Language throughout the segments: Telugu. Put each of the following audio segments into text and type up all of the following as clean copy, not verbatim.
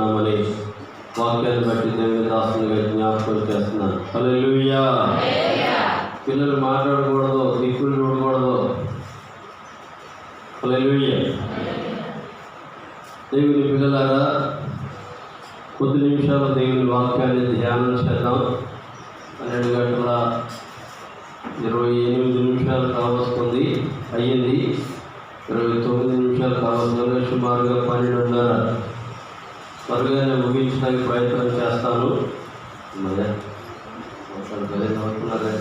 ఉన్నామని వాక్యాన్ని బట్టి దేవుని దాసునిగా జ్ఞాపకం చేస్తున్నాను. హల్లెలూయా. పిల్లలు మాట్లాడకూడదు, దిక్కులు చూడకూడదు. హల్లెలూయా. దేవుని పిల్లలారా, కొద్ది నిమిషాలు దేవుని వాక్యాన్ని ధ్యానం చేద్దాం. 12:28 కావస్తుంది, అయ్యింది. 29 నిమిషాలు కావస్తుంది, సుమారుగా 12:30. త్వరగానే ముగించడానికి ప్రయత్నం చేస్తాను. అవుతున్నారే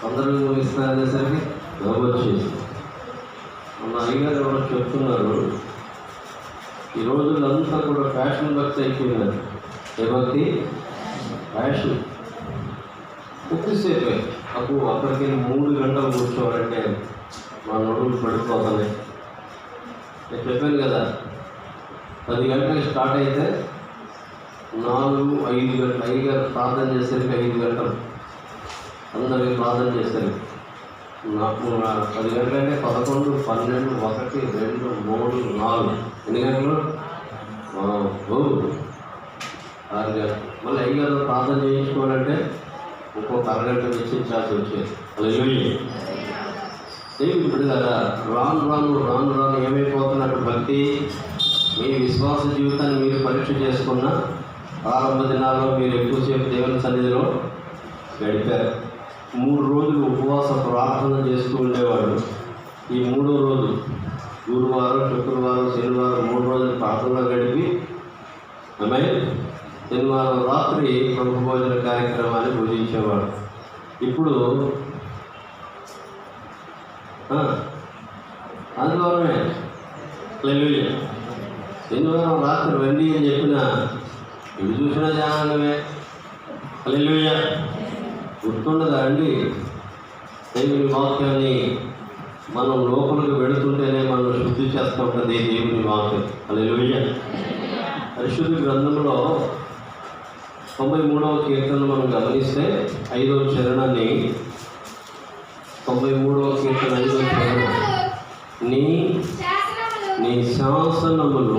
తొందరగా ముగిస్తున్నారనేసరికి నవ్వు వచ్చేసి మన అయ్యగారు ఎవరో చెప్తున్నారు, ఈ రోజులంతా కూడా ఫ్యాషన్ భక్తి అయిపోయింది. ఏ భక్తి? ఫ్యాషన్. కొద్దిసేపే అప్పుడు అక్కడికి 3 గంటలు కూర్చోవాలంటే మా నడువులు పడిపోతున్నాయి. నేను చెప్పాను కదా, 10 గంటలకు స్టార్ట్ అయితే 4-5 గంటలు అయ్యగారు ప్రార్థన చేసేసరికి 5 గంటలు అందరికి ప్రార్థన చేశారు. నాకు 10 గంటలంటే 11, 12, 1, 2, 3, 4 ఎన్ని గంటలు? 6 గంటలు. మళ్ళీ అయ్యగారు ప్రార్థన చేయించుకోవాలంటే ఇంకొక అరగంట వెచ్చించాల్సి వచ్చేది. హల్లెలూయా. దేవుని బిడ్డలారా, రాను రాను ఏమైపోతున్నట్టు భక్తి? మీ విశ్వాస జీవితాన్ని మీరు పరీక్ష చేసుకున్న ప్రారంభ దినాల్లో మీరు ఎక్కువసేపు దేవుని సన్నిధిలో గడిపారు. 3 రోజులు ఉపవాస ప్రార్థన చేస్తూ ఉండేవాడు. ఈ 3వ రోజు గురువారం, శుక్రవారం, శనివారం 3 రోజులు ప్రార్థనలో గడిపి శనివారం రాత్రి ప్రభు భోజన కార్యక్రమాన్ని పూజించేవాడు. ఇప్పుడు ఆదివారమే. హల్లెలూయా. శనివారం రాత్రి రండి అని చెప్పిన ఇవి చూసిన జనాంగమే. హల్లెలూయా. గుర్తుండదా అండి? దేవుని వాక్యాన్ని మనం లోపలికి వెళుతుంటేనే మనం శుద్ధి చేస్తూ ఉంటుంది దేవుని వాక్యం. హల్లెలూయా. పరిశుద్ధ గ్రంథంలో 93వ కీర్తన మనం గమనిస్తే 5వ చరణాన్ని, 93వ కీర్తన 5వ చరణం, నీ శాసనములు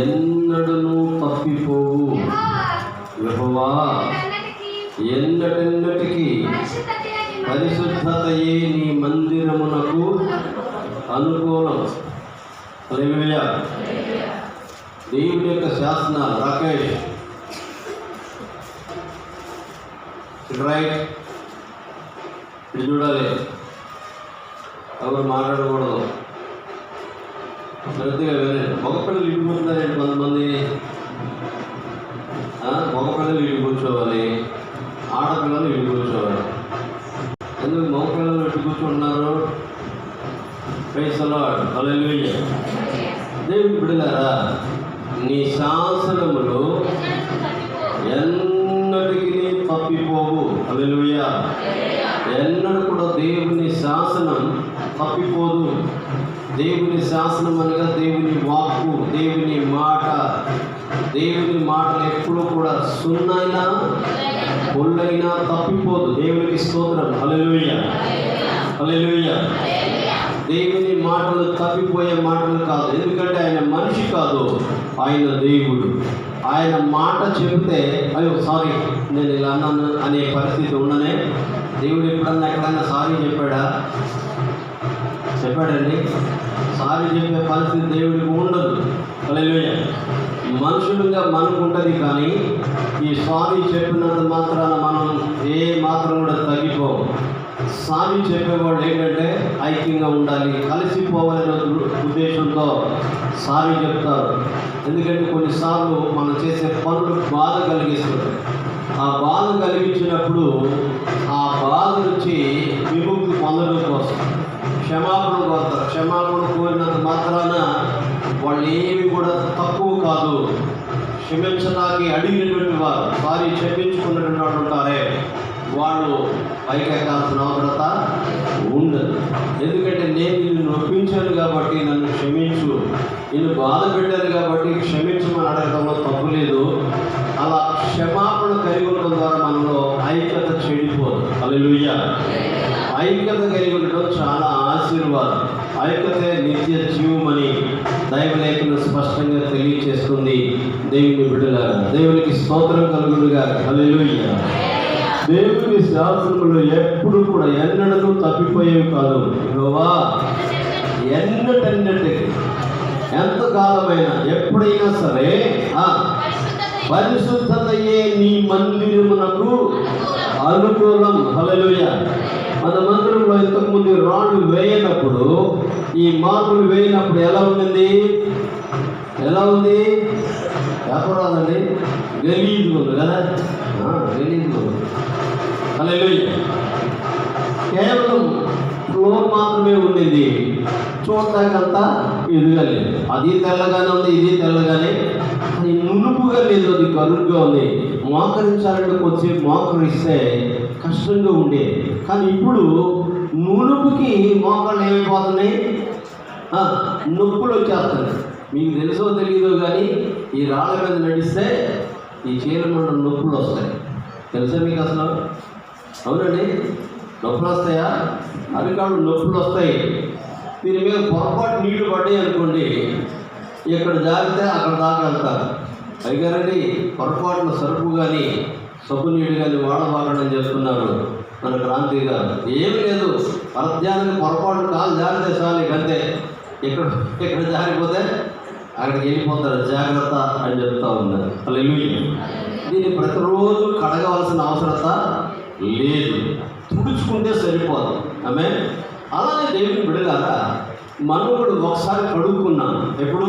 ఎన్నడూ తప్పిపోవు. యెహోవా ఎన్నటికి పరిశుద్ధతయే నీ మందిరమునకు అనుకూలం. హల్లెలూయా. దేవుని యొక్క శాసనాలు. రాకేష్ రైట్, ఇది చూడాలి. ఎవరు మాట్లాడకూడదు, శ్రద్ధగా వినండి. మగపిల్లలు ఇటు కూర్చున్నారండి కొంతమంది. మగపిల్లలు ఇటు కూర్చోవాలి, ఆడపిల్లలు ఇటు కూర్చోవాలి. ఎందుకు మగపిల్లలు ఇటు కూర్చుంటున్నారు? Praise the Lord. హల్లెలూయా. దేవుని బిడ్డలారా, నీ శాసనములు ఎన్నటికి తప్పిపోవు. హల్లెలూయా. ఎన్నడూ కూడా దేవుని శాసనం తప్పిపోదు. దేవుని శాసనం అనగా దేవుని వాక్కు, దేవుని మాట. దేవుని మాటలు ఎప్పుడు కూడా సున్నైనా పొల్లైనా తప్పిపోదు. దేవునికి స్తోత్రం. హల్లెలూయా. హల్లెలూయా. దేవుని మాటలు తప్పిపోయే మాటలు కాదు. ఎందుకంటే ఆయన మనిషి కాదు, ఆయన దేవుడు. ఆయన మాట చెబితే అయ్యో సారీ నేను ఇలా అన్నాను అనే పరిస్థితి ఉండనే. దేవుడు ఎప్పుడన్నా ఎక్కడన్నా సారీ చెప్పాడండి? సారీ చెప్పే పరిస్థితి దేవుడికి ఉండదు. హల్లెలూయా. మనుషులుగా మనకు ఉంటుంది, కానీ ఈ సారీ చెప్పినంత మాత్రాన మనం ఏ మాత్రం కూడా తగ్గిపోవు. సారీ చెప్పేవాళ్ళు ఏంటంటే ఐక్యంగా ఉండాలి, కలిసిపోవాలనే ఉద్దేశంతో సారీ చెప్తారు. ఎందుకంటే కొన్నిసార్లు మనం చేసే పనులు బాధ కలిగిస్తుంది. ఆ బాధ కలిగించినప్పుడు ఆ బాధ నుంచి విముక్తి పొందడం కోసం క్షమాపణ కోరుతారు. క్షమాపణ కోరినంత మాత్రాన వాళ్ళు ఏమి కూడా తక్కువ కాదు. క్షమించడానికి అడిగినటువంటి వారు, సారీ చెప్పించుకున్నటువంటి వాళ్ళు ఉంటారే, వాళ్ళు పైకెక్కాల్సిన అవసరత ఉండదు. ఎందుకంటే నేను నిన్ను నొప్పించాను కాబట్టి నన్ను క్షమించు, నిన్ను బాధ పెట్టాను కాబట్టి క్షమించమని అడగడంలో తప్పు లేదు. అలా క్షమాపణ కలిగి ఉండడం ద్వారా మనలో ఐక్యత చెడిపోదు. హల్లెలూయా. ఐక్యత కలిగి ఉండడం చాలా ఆశీర్వాదం. ఐక్యతే నిత్య జీవమని దైవలేఖనం స్పష్టంగా తెలియ తెలియచేస్తుంది. దేవుని బిడ్డలారా, దేవునికి స్తోత్రం కలుగునుగా. హల్లెలూయా. దేవుని శాసనములు ఎప్పుడు కూడా ఎన్నడూ తప్పిపోయేవి కాదు. యెహోవా ఎన్నటన్నట్టు ఎంతకాలమైనా ఎప్పుడైనా సరే పరిశుద్ధతయే నీ మందిరమునకు అనుకూలం. హల్లెలూయా. మన మందిరంలో ఇంతకుముందు రాళ్ళు వేయనప్పుడు, ఈ మార్పులు వేయినప్పుడు ఎలా ఉండింది? ఎలా ఉంది? వ్యాపారాలండి గలీజుగా ఉంది కదా, గలీజుగా ఉంది. హల్లెలూయా. కేవలం ఫ్లోర్ మాత్రమే ఉండేది, చూడటానికంతా ఇదిగా లేదు. అది తెల్లగానే ఉంది, ఇది తెల్లగానే, అది నునుపుగా లేదు, అది కరుగ్గా ఉంది. మోకరించాలంటే కొద్దిసేపు మోకరిస్తే కష్టంగా ఉండేది. కానీ ఇప్పుడు నునుపుకి మోకాళ్ళు ఏమైపోతున్నాయి? నొప్పులు వచ్చేస్తున్నాయి. మీకు తెలుసో తెలియదో కానీ ఈ రాళ్ళ మీద నడిస్తే ఈ చీలమండ నొప్పులు వస్తాయి. తెలుసా మీకు అసలు? అవునండి, నొప్పులు వస్తాయా? అరికాళ్ళు నొప్పులు వస్తాయి. దీని మీద పొరపాటు నీళ్లు పడ్డాయి అనుకోండి, ఇక్కడ జాగితే అక్కడ దాకా వెళ్తారు. అయిగారండి, పొరపాటున సరుపు కానీ సబ్బు నీళ్ళు కానీ వాడబాగడం చేస్తున్నారు మన క్రాంతి గారు. ఏమి లేదు, పరధ్యానికి పొరపాటు కాలు జారితే చాలు, అంతే. ఇక్కడ జారిపోతే అక్కడికి వెళ్ళిపోతారు, జాగ్రత్త అని చెప్తా ఉన్నారు. హల్లెలూయా. దీన్ని ప్రతిరోజు కడగవలసిన అవసరత లేదు, తుడుచుకుంటే సరిపోదు. ఆమేన్. అలానే దేవుని బిడ్డలారా, మనం కూడా ఒకసారి కడుక్కున్నాం. ఎప్పుడు?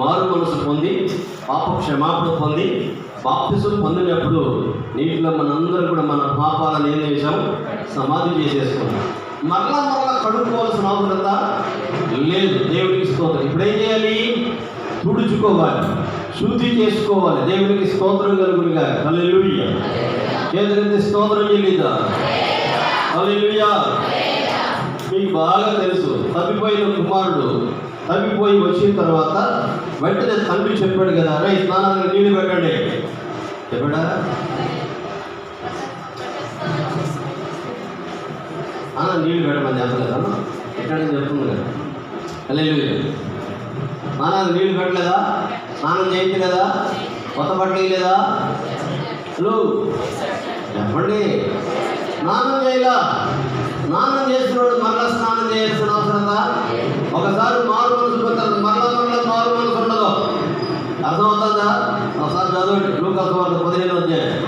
మారు మనసు పొంది, పాప క్షమాపణ పొంది, బాప్తిసం పొందినప్పుడు నీటిలో మనందరం కూడా మన పాపాలను ఏం చేసాం? సమాధి చేసేసుకున్నాం. మరలా కడుక్కోవాల్సిన అవసరత లేదు. దేవునికి స్తోత్రం. ఇప్పుడు ఏం చేయాలి? తుడుచుకోవాలి, శుద్ధి చేసుకోవాలి. దేవునికి స్తోత్రం కలుగునుగా. హల్లెలూయా. చేతులెత్తి స్తోత్రం చెల్లిద్దా. హల్లెలూయా. మీకు బాగా తెలుసు, తప్పిపోయిన కుమారుడు తప్పిపోయి వచ్చిన తర్వాత వెంటనే తండ్రి చెప్పాడు కదా, రే స్నానానికి నీళ్ళు పెట్టండి. చెప్పాడా? నీళ్ళు పెట్టమని చెప్పలేదా? ఎక్కడని చెప్తుంది కదా. హల్లెలూయా. స్నానానికి నీళ్ళు పెట్టలేదా? స్నానం చేయించలేదా? కొత్త బట్టలు వేయలేదా? హలో చెప్పండి. స్నానం చేయలా? స్నానం చేసినోడు మరలా స్నానం చేయాల్సిన అవసరత? ఒకసారి మారు మనసు పెట్టారు, మరలా మారు మనసు ఉండదు. అర్థమవుతుందా? ఒకసారి చదవండి, లూకా సువార్త 15వ అధ్యాయం.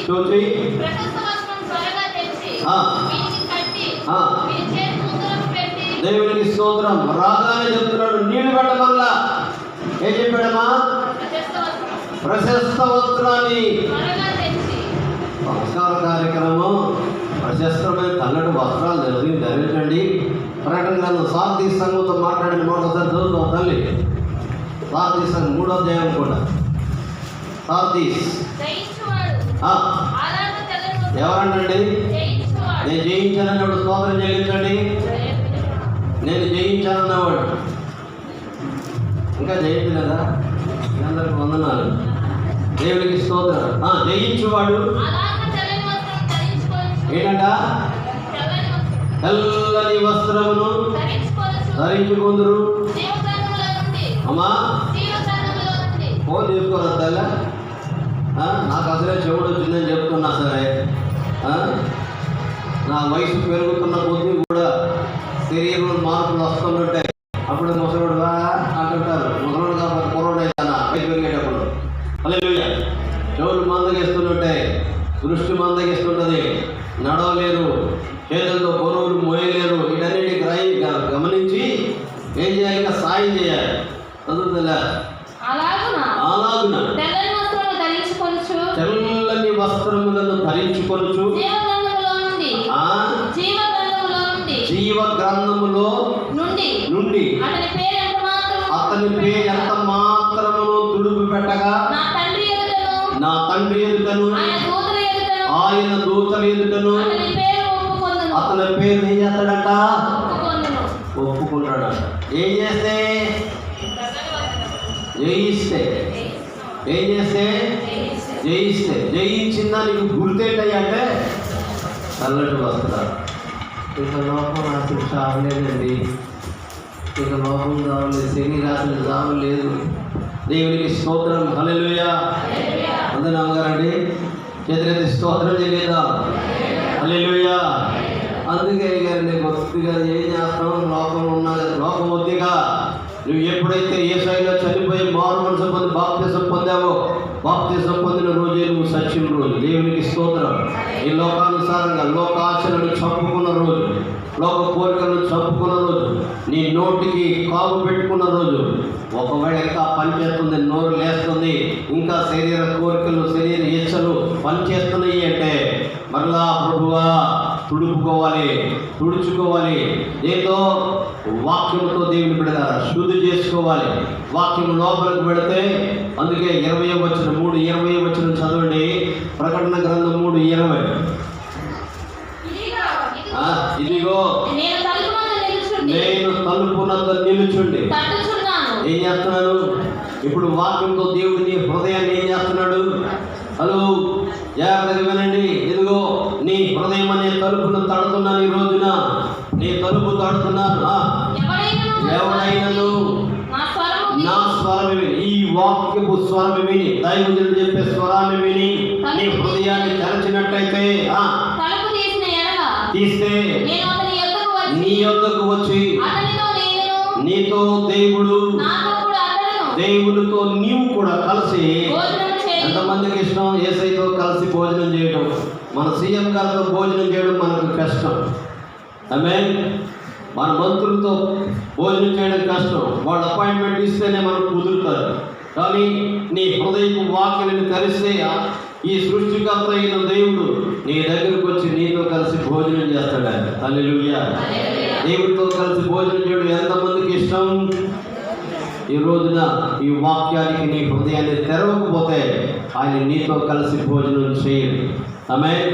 చూచి దేవునికి స్తోత్రం. రాగానే చెప్తున్నాడు, నీళ్ళు పెట్టమల్లా. ఏం చెప్పాడమ్మా? ప్రశస్త వస్త్రాన్ని. సంస్కార కార్యక్రమం ప్రశస్తమైన తెల్లటి వస్త్రాలు ధరించండి. ప్రకటన గ్రంథం సార్థి సంఘంతో మాట్లాడిన మాట ఒకసారి చదువుతాం తల్లి. సార్థి సంఘం 3వ అధ్యాయం కూడా. సార్థి ఎవరంటండి? నేను జయించానన్నవాడు స్తోత్రం చెల్లించండి. నేను జయించానన్నవాడు ఇంకా జయించలేదా? అందరికి వందనాలు. దేవునికి స్తోత్రం. జయించువాడు ఏంటంట? తెల్లని వస్త్రమును ధరించుకుందరు. అమ్మా ఫోన్ చేసుకోరా తెల్ల. నాకు అసలే చెవుడు వచ్చిందని చెప్తున్నా సరే, నా వయసు పెరుగుతున్న కొద్దీ కూడా శరీరంలో మార్పులు వస్తుంటాయి. అప్పుడు ముసలోడుగా అంటుంటారు, ముసలోడు కాకపోతే కుర్రోడు అయినా వయసు పెరిగేటప్పుడు. హల్లెలూయా. చెవులు మందగిస్తుంటాయి, దృష్టి మందగిస్తుంటుంది, నడవలేరు, చేతులతో బరువులు మోయలేరు. వీటన్నిటి గమనించి ఏం చేయాలి? సాయం చేయాలి. చదువుతుందా? అలాగున తెల్లని వస్త్రములను ధరించుకొనుచు జీవ గ్రంథములో నుండి అతని పేరు ఎంత మాత్రమును తుడుపు పెట్టగా నా తండ్రి ఎదుటను ఆయన దూతల ఎదుటను అతని పేరు ఏం చేస్తాడంట? ఒప్పుకుంటాడంట. ఏం చేస్తే? జయిస్తే. ఏం చేస్తే? జయిస్తే. జయించిందా నీకు గుర్తేంటయ్యా అంటే చల్లటి వస్త్రాలు. ఇంకా లోపల నాకు చాలేదండి, ఇక లోకం కావాలి, శరీరాశలు కావలేదు. దేవునికి స్తోత్రం. హల్లెలూయా. అందరూ నమ్మగారండి, చేతులెత్తి స్తోత్రం చేయలేదా? హల్లెలూయా. అందుకే గారిని భక్తిగా ఏం చేస్తాం, లోకం ఉన్నా లోకం వద్దిగా నువ్వు ఎప్పుడైతే యేసయ్యలో చనిపోయి మారు మనసు పొంది బాప్తిసం పొందావో, బాప్తిసం పొందిన రోజే నువ్వు సత్యం రోజు. దేవునికి స్తోత్రం. ఈ లోకానుసారంగా లోక ఆశలను చంపుకున్న రోజు, లోక కోరికలను చంపుకున్న రోజు, నీ నోటికి కాపు పెట్టుకున్న రోజు. ఒకవేళ ఇంకా పనిచేస్తుంది, నోరు లేస్తుంది, ఇంకా శరీర కోరికలు శరీర ఇచ్చలు పనిచేస్తున్నాయి అంటే మరలా ప్రభువా తుడుచుకోవాలి. ఏదో వాక్యంతో దేవుని పెడతారా శుద్ధి చేసుకోవాలి. వాక్యం లోపలికి పెడితే అందుకే 20వ వచనం 3:20 వచనం చదవండి. ప్రకటన గ్రంథం 3:20. ఇదిగో నేను తలుపునంత నిలుచుండి. ఏం చేస్తున్నాను? ఇప్పుడు వాక్యంతో దేవుడు నీ హృదయాన్ని ఏం చేస్తున్నాడు? హలో, జాగ్రత్తగా వినండి. ఇదిగో నీ హృదయం అనే తలుపును తడుతున్నాను. ఈ రోజున నీ తలుపు తడుతున్నాను. ఎవడైనను నా స్వరం విని, ఈ వాక్యపు స్వరం విని, దైవజనుడు చెప్పే స్వరాన్ని విని నీ హృదయాన్ని తెరచినట్లయితే తీస్తే నీ యొద్దకు వచ్చి నీతో దేవుడితో నీవు కూడా కలిసి. ఎంతమందికి ఇష్టం యేసయ్యతో కలిసి భోజనం చేయడం? మన సీఎం గారితో భోజనం చేయడం మనకు కష్టం. ఆమేన్. మన మంత్రులతో భోజనం చేయడం కష్టం. వాళ్ళ అపాయింట్మెంట్ ఇస్తేనే మనకు కుదురుతారు. కానీ నీ హృదయపు వాక్యాలను కలిస్తే ఈ సృష్టికర్త అయిన దేవుడు నీ దగ్గరకు వచ్చి నీతో కలిసి భోజనం చేస్తాడు. హల్లెలూయా. దేవుడితో కలిసి భోజనం చేయడం ఎంతమందికి ఇష్టం? ఈ రోజున ఈ వాక్యానికి నీ హృదయాన్ని తెరవకపోతే ఆయన నీతో కలిసి భోజనం చేయడు. ఆమేన్.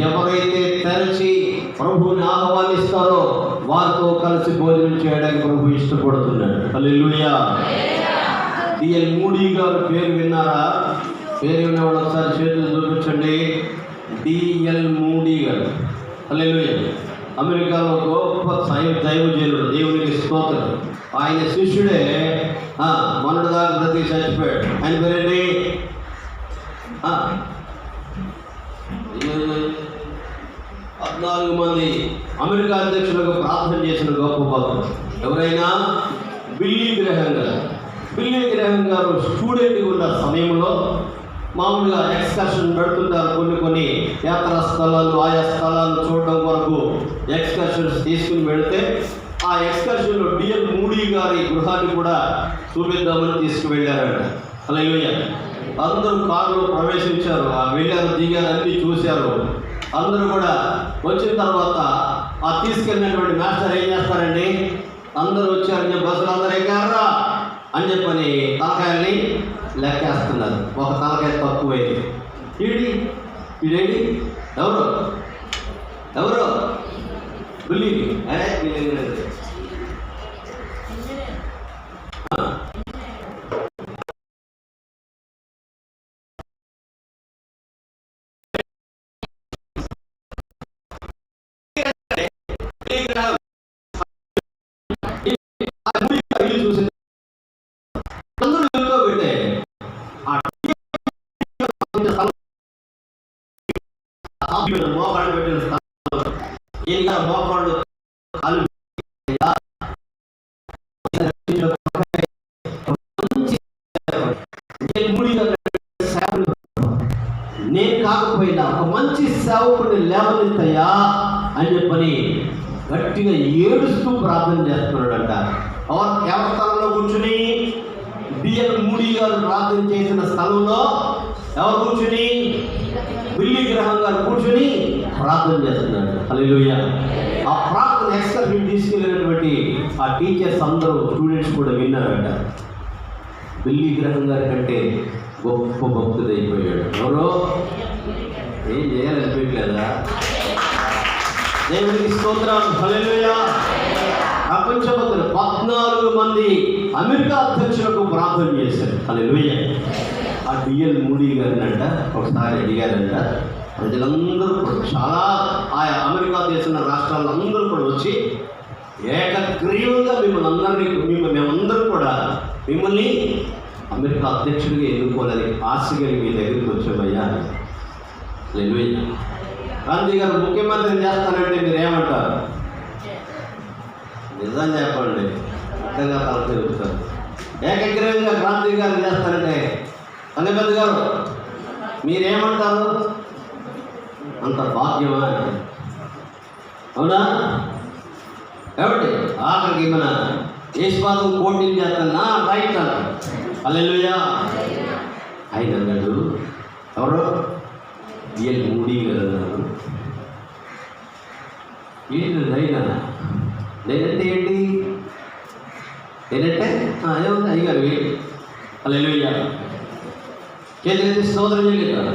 ఎవరైతే తెరచి ప్రభువుని ఆహ్వానిస్తారో వారితో కలిసి భోజనం చేయడానికి ప్రభు ఇష్టపడుతున్నాడు. హల్లెలూయా. D.L. మూడీ గారు పేరు విన్నారా? పేరు విన్నవాళ్ళు ఒకసారి చేతులు చూపించండి. D.L. మూడీ గారు. హల్లెలూయా. అమెరికాలో గొప్ప దైవజనుడు. దేవునికి స్తోత్రం. ఆయన శిష్యుడే మొన్నటి దాకా బ్రతికి చచ్చిపోయాడు. ఆయన పేరేంటి? 14 మంది అమెరికా అధ్యక్షులకు ప్రార్థన చేసిన గొప్ప భక్తుడు. ఎవరైనా? బిల్లీ గ్రహం గారు. బిల్లీ గ్రహం గారు స్టూడెంట్ ఉన్న సమయంలో మామూలుగా ఎక్స్కర్షన్ పెడుతుంటారు. కొన్ని యాత్రా స్థలాలు, ఆయా స్థలాలను చూడడం వరకు ఎక్స్కర్షన్స్ తీసుకుని వెళితే ఆ ఎక్స్కర్షన్లో D.L. మూడీ గారి గృహాన్ని కూడా చూపిద్దామని తీసుకువెళ్ళారంట. హల్లెలూయా. అందరూ కారులో ప్రవేశించారు, వెళ్ళారు, దిగారు, అన్నీ చూశారు. అందరూ కూడా వచ్చిన తర్వాత ఆ తీసుకెళ్ళినటువంటి మాస్టర్ ఏం చేస్తారండి? అందరూ వచ్చారని బస్సులు అందరూ ఎక్కారా అని చెప్పని తలకాయల్ని లెక్కేస్తున్నారు. ఒక తలకాయ తక్కువైంది. ఇదేంటి? ఎవరు బిల్లి చూసి అందరూ పెట్టే మోకాళ్ళు పెట్టిన స్థలం మోకాళ్ళు కాలు నేను కాకపోయినా ఒక మంచి సేవకుని లేవనెత్తయ్యా అని చెప్పని గట్టిగా ఏడుస్తూ ప్రార్థన చేస్తున్నాడంట. ఎవరి స్థలంలో కూర్చుని? D.L. మూడీ గారు ప్రార్థన చేసిన స్థలంలో ఎవరు కూర్చుని? బిల్లీ గ్రహం గారు కూర్చుని ప్రార్థన చేస్తున్నాడు. హల్లెలూయా. ఆ ప్రార్థన ఎక్స్కర్షన్ తీసుకెళ్ళినటువంటి ఆ టీచర్స్ అందరూ, స్టూడెంట్స్ కూడా విన్నారంట. బిల్లీ గ్రహం గారి కంటే గొప్ప భక్తుడు అయిపోయాడు. ఎవరో ఏం చేయాలనిపించలేదా? దేవునికి స్తోత్రం. హల్లెలూయా. ప్రపంచమంతా 14 మంది అమెరికా అధ్యక్షులకు ప్రార్థన చేశారు. హల్లెలూయా. ఆ D.L. మూడీ గారిని అంట ఒకసారి అడిగారంట. ప్రజలందరూ చాలా ఆయా అమెరికా దేశం రాష్ట్రాల్లో అందరూ కూడా వచ్చి ఏకగ్రీవంగా మేమందరం కూడా మిమ్మల్ని అమెరికా అధ్యక్షుడిగా ఎన్నుకోవాలని ఆశ కలిగి మీ దగ్గరికి వచ్చామయ్యా. హల్లెలూయా. గాంధీ గారు ముఖ్యమంత్రిని చేస్తానంటే మీరు ఏమంటారు? నిజం చెప్పండి, అర్థంగా తల తిరుగుతారు. ఏకగ్రీవంగా గాంధీ గారు చేస్తానంటే పెద్ద గారు మీరేమంటారు? అంత భాగ్యమా? అవునా? కాబట్టి ఆఖరికి మన యేసుపాదం కోటింగ్ చేస్తానా రైట్ అన్న. హల్లెలూయా. ఆయన అన్నాడు, ఎవరో బిఎల్ మూడీ గారు అన్నారు, ఏంటి నైనా నేనంటే ఏంటి? నేనంటే ఏముంది అయ్యగారు. హల్లెలూయా. చేతి సోదరు చేయలేదు.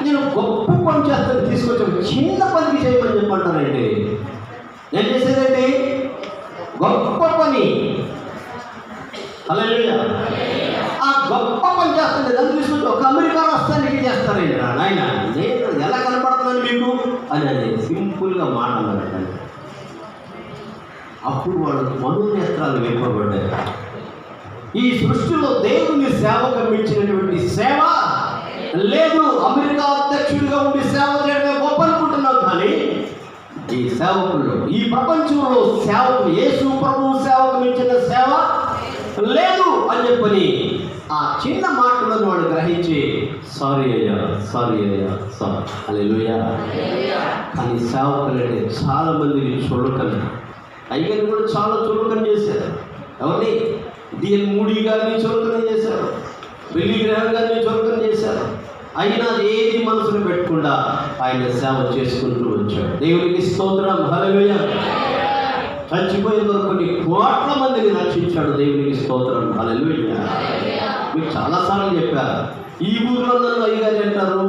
నేను గొప్ప పని చేస్తాను తీసుకొచ్చాను, చిన్న పనికి చేయమని చెప్పంటానండి. నేను చేసేదండి గొప్ప పని. హల్లెలూయా. ఆ గొప్ప పని చేస్తాను దాన్ని తీసుకొచ్చి ఒక అమెరికా రాష్ట్రానికి చేస్తానండి నాయన. నేను ఎలా కనపడుతున్నాను మీకు అని సింపుల్గా మాట్లాడారండి. అప్పుడు వాళ్ళు మనోనేత్రాలు వెంపబడ్డారు. ఈ సృష్టిలో దేవుని సేవకు మించినటువంటి సేవ లేదు. అమెరికా అధ్యక్షుడిగా ఉండి సేవ చేయడమే గొప్ప అనుకుంటున్నాం, కానీ ఈ సేవకుల్లో ఈ ప్రపంచంలో సేవకు యేసు ప్రభువు సేవకు మించిన సేవ లేదు అని చెప్పని ఆ చిన్న మాటలను వాడు గ్రహించి సారీ అయ్యా సారీ. హల్లెలూయా. కానీ సేవకులంటే చాలా మందిని చులకన, అయ్యని కూడా చాలా చులకన చేశారు. ఎవరిని? బిఎల్ మూడీ గారిని చులకన చేశారు, బిల్లీ గ్రహాం గారిని చులకన చేశారు. అయినా ఏది మనసులో పెట్టకుండా ఆయన సేవ చేసుకుంటూ వచ్చాడు. దేవునికి స్తోత్రం. హల్లెలూయా. చచ్చిపోయే కొన్ని కోట్ల మందిని రక్షించాడు. దేవునికి స్తోత్రం. హల్లెలూయా. మీకు చాలాసార్లు చెప్పారు, ఈ ఊరిలో నన్ను అయ్యగారు అంటారు,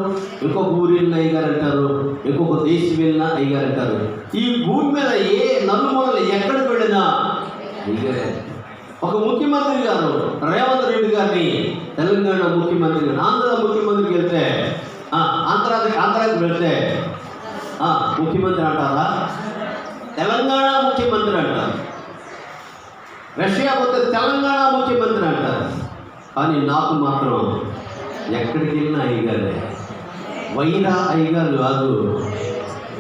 ఇంకొక ఊరి వెళ్ళిన అయ్యగారు అంటారు, ఇంకొక దేశం వెళ్ళిన అయ్యగారు అంటారు. ఈ భూమి మీద ఏ నలుమూలలు ఎక్కడికి వెళ్ళినా అయ్యగారే. ఒక ముఖ్యమంత్రి గారు రేవంత్ రెడ్డి గారిని తెలంగాణ ముఖ్యమంత్రి గారు ఆంధ్ర ముఖ్యమంత్రికి వెళ్తే ఆంధ్రాకి వెళ్తే ముఖ్యమంత్రి అంటారా? తెలంగాణ ముఖ్యమంత్రి అంటారు. రష్యా పోతే తెలంగాణ ముఖ్యమంత్రి అంటారు. కానీ నాకు మాత్రం ఎక్కడికి వెళ్ళినా అయ్యగారే. వైరా అయ్యగారు కాదు,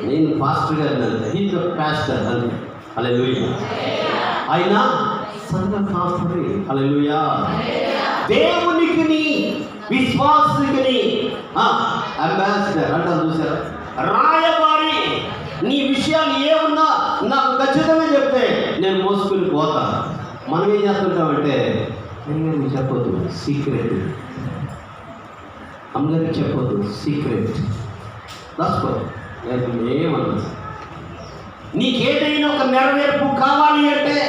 నేను పాస్టర్ గారిని అంటే హీజ్ ద పాస్టర్ అంటే. హల్లెలూయా. ఆయన సంఘశాస్త్రి. హల్లెలూయా. దేవునికి విశ్వాసుకి అంబాసిడర్ అంటారు చూసారా, రాయబారి. నీ విషయాలు ఏమున్నా నాకు ఖచ్చితంగా చెప్తే నేను మోసుకుని పోతా. మనం ఏం చేస్తుంటామంటే అమ్మగారికి చెప్పొద్దు సీక్రెట్, అమ్మగారికి చెప్పొద్దు సీక్రెట్, రాసుకో ఏమన్నా. నీకేదైనా ఒక నెరవేర్పు కావాలి అంటే,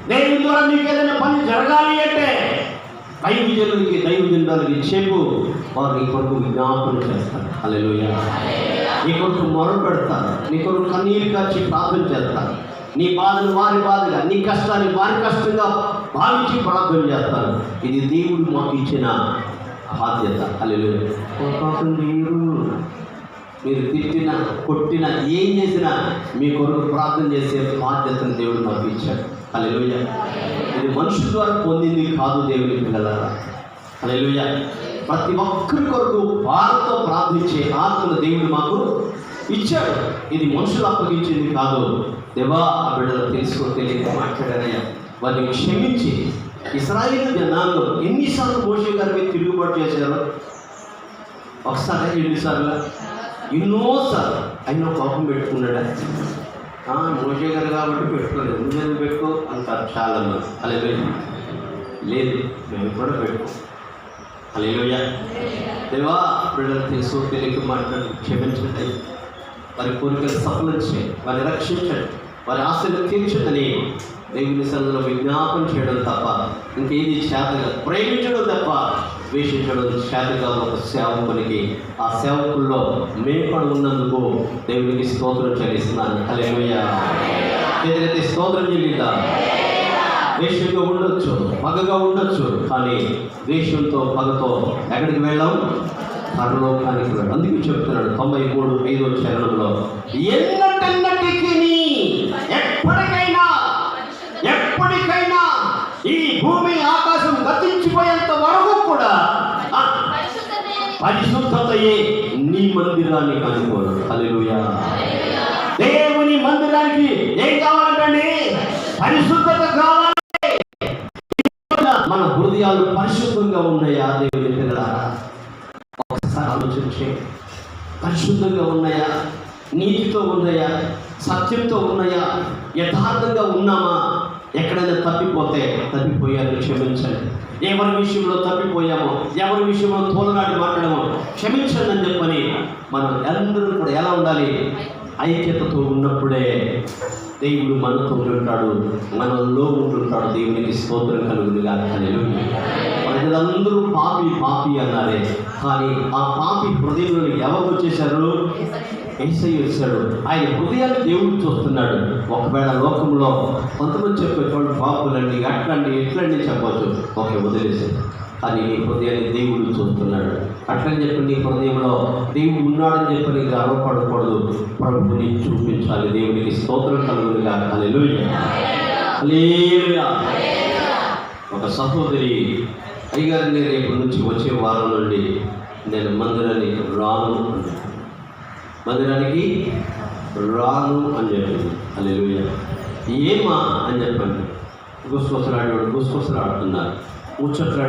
దేవుని ద్వారా నీకు ఏదైనా పని జరగాలి అంటే దైవజనులకి చెప్పు, వారు నీ కొరకు విజ్ఞాపన చేస్తారు. హల్లెలూయా. నీ కొరకు మొరలు పెడతారు, నీ కొరకు కన్నీరు కాచి ప్రార్థన చేస్తారు. నీ బాధను వారి బాధగా, నీ కష్టాన్ని వారి కష్టంగా భావించి ప్రార్థన చేస్తారు. ఇది దేవుడు మాకు ఇచ్చిన బాధ్యత. హల్లెలూయా. మీరు తిట్టినా కొట్టినా ఏం చేసినా మీ కొరకు ప్రార్థన చేసే బాధ్యతను దేవుడు మాకు ఇచ్చాడు. హల్లెలూయా. ఇది మనుషుల ద్వారా పొందింది కాదు దేవుని పిల్లలారా. హల్లెలూయా. ప్రతి ఒక్కరి కొరకు వారితో ప్రార్థించే ఆత్మను దేవుడు మాకు ఇచ్చాడు. ఇది మనుషులు అప్పగించింది కాదు. దేవా ఆ బిడ్డలు తెలియక మాట్లాడారయ్యా, వారిని క్షమించి. ఇశ్రాయేలు జనాంగం ఎన్నిసార్లు మోషే గారి మీద తిరుగుబాటు చేశారు? ఒకసారి ఎన్నిసార్లు? ఎన్నోసార్లు. ఆయన కోపం పెట్టుకున్నాడా? మోషే గారు కాబట్టి పెట్టుకోలేదు, నువ్వు పెట్టుకో అంటారు చాలా మంది. హల్లెలూయా. లేదు, మేము కూడా పెట్టుకో. హల్లెలూయా. దేవా బిడ్డలు తెలియక మాట్లాడి క్షమించండి, వారి కోరికలు సఫలం చేయండి, వారిని రక్షించండి, వారి ఆశలు తీర్చండి. దేవుని సన్నిధిలో విజ్ఞాపన చేయడం తప్ప ఇంకేది చేతగా, ప్రేమించడం తప్ప ద్వేషించడం చేతగా ఒక సేవకునికి. ఆ సేవకుల్లో మేము కూడా ఉన్నందుకు దేవునికి స్తోత్రం చెల్లిస్తున్నాను. హల్లెలూయా. ఏదైతే స్తోత్రం చెల్లిద్దా. ద్వేషంగా ఉండొచ్చు, పగగా ఉండొచ్చు, కానీ ద్వేషంతో పగతో ఎక్కడికి వెళ్ళాం? పరలోకానికి వెళ్ళాం. అందుకే చెప్తున్నాడు 93:5 చరణంలో, ఎన్నటికీ ఎప్పటికైనా పరిశుద్ధతయే నీ మందిరానికి అనుకోను. హల్లెలూయా. దేవుని మందిరానికి ఏం కావాలంటండి? పరిశుద్ధత కావాలి. మన హృదయాలు పరిశుద్ధంగా ఉన్నాయా దేవుని పిల్లలారా? ఒకసారి ఆలోచించే, పరిశుద్ధంగా ఉన్నాయా? నీతితో ఉన్నాయా? సత్యంతో ఉన్నాయా? యథార్థంగా ఉన్నామా? ఎక్కడైనా తప్పిపోయారని క్షమించండి. ఎవరి విషయంలో తప్పిపోయామో, ఎవరి విషయంలో తోలనాడి మాట్లాడమో క్షమించండి అని చెప్పని మనం అందరూ కూడా ఎలా ఉండాలి? ఐక్యతతో ఉన్నప్పుడే దేవుడు మనతో ఉంటుంటాడు, మనలో ఉంటుంటాడు. దేవునికి స్తోత్రం కలుగునుగా. హల్లెలూయా. ప్రజలందరూ పాపి అన్నారే, కానీ ఆ పాపి హృదయంలో ఎవరు వచ్చేసారు? యేసయ్య వచ్చాడు. ఆయన హృదయాన్ని దేవుడు చూస్తున్నాడు. ఒకవేళ లోకంలో కొంతమంది చెప్పేటువంటి పాపులండి, అట్లండి ఇట్లండి చెప్పవచ్చు, ఓకే వదిలేసాడు. కానీ నీ హృదయాన్ని దేవుడు చూస్తున్నాడు. అట్లని చెప్పి నీ హృదయంలో దేవుడు ఉన్నాడని చెప్పి నీకు గర్వపడకూడదు. ప్రభుని చూపించాలి. దేవునికి స్తోత్రం కలుగునుగా. హల్లెలూయా. హల్లెలూయా. ఒక సహోదరి, అయ్యగారిని రేపు నుంచి వచ్చే వారం నుండి నేను మందిరానికి రాను అని చెప్పింది. హల్లెలూయా. ఏమా అని చెప్పండి. గుసగుసలు ఆడుతున్నారు, ముచ్చట్లు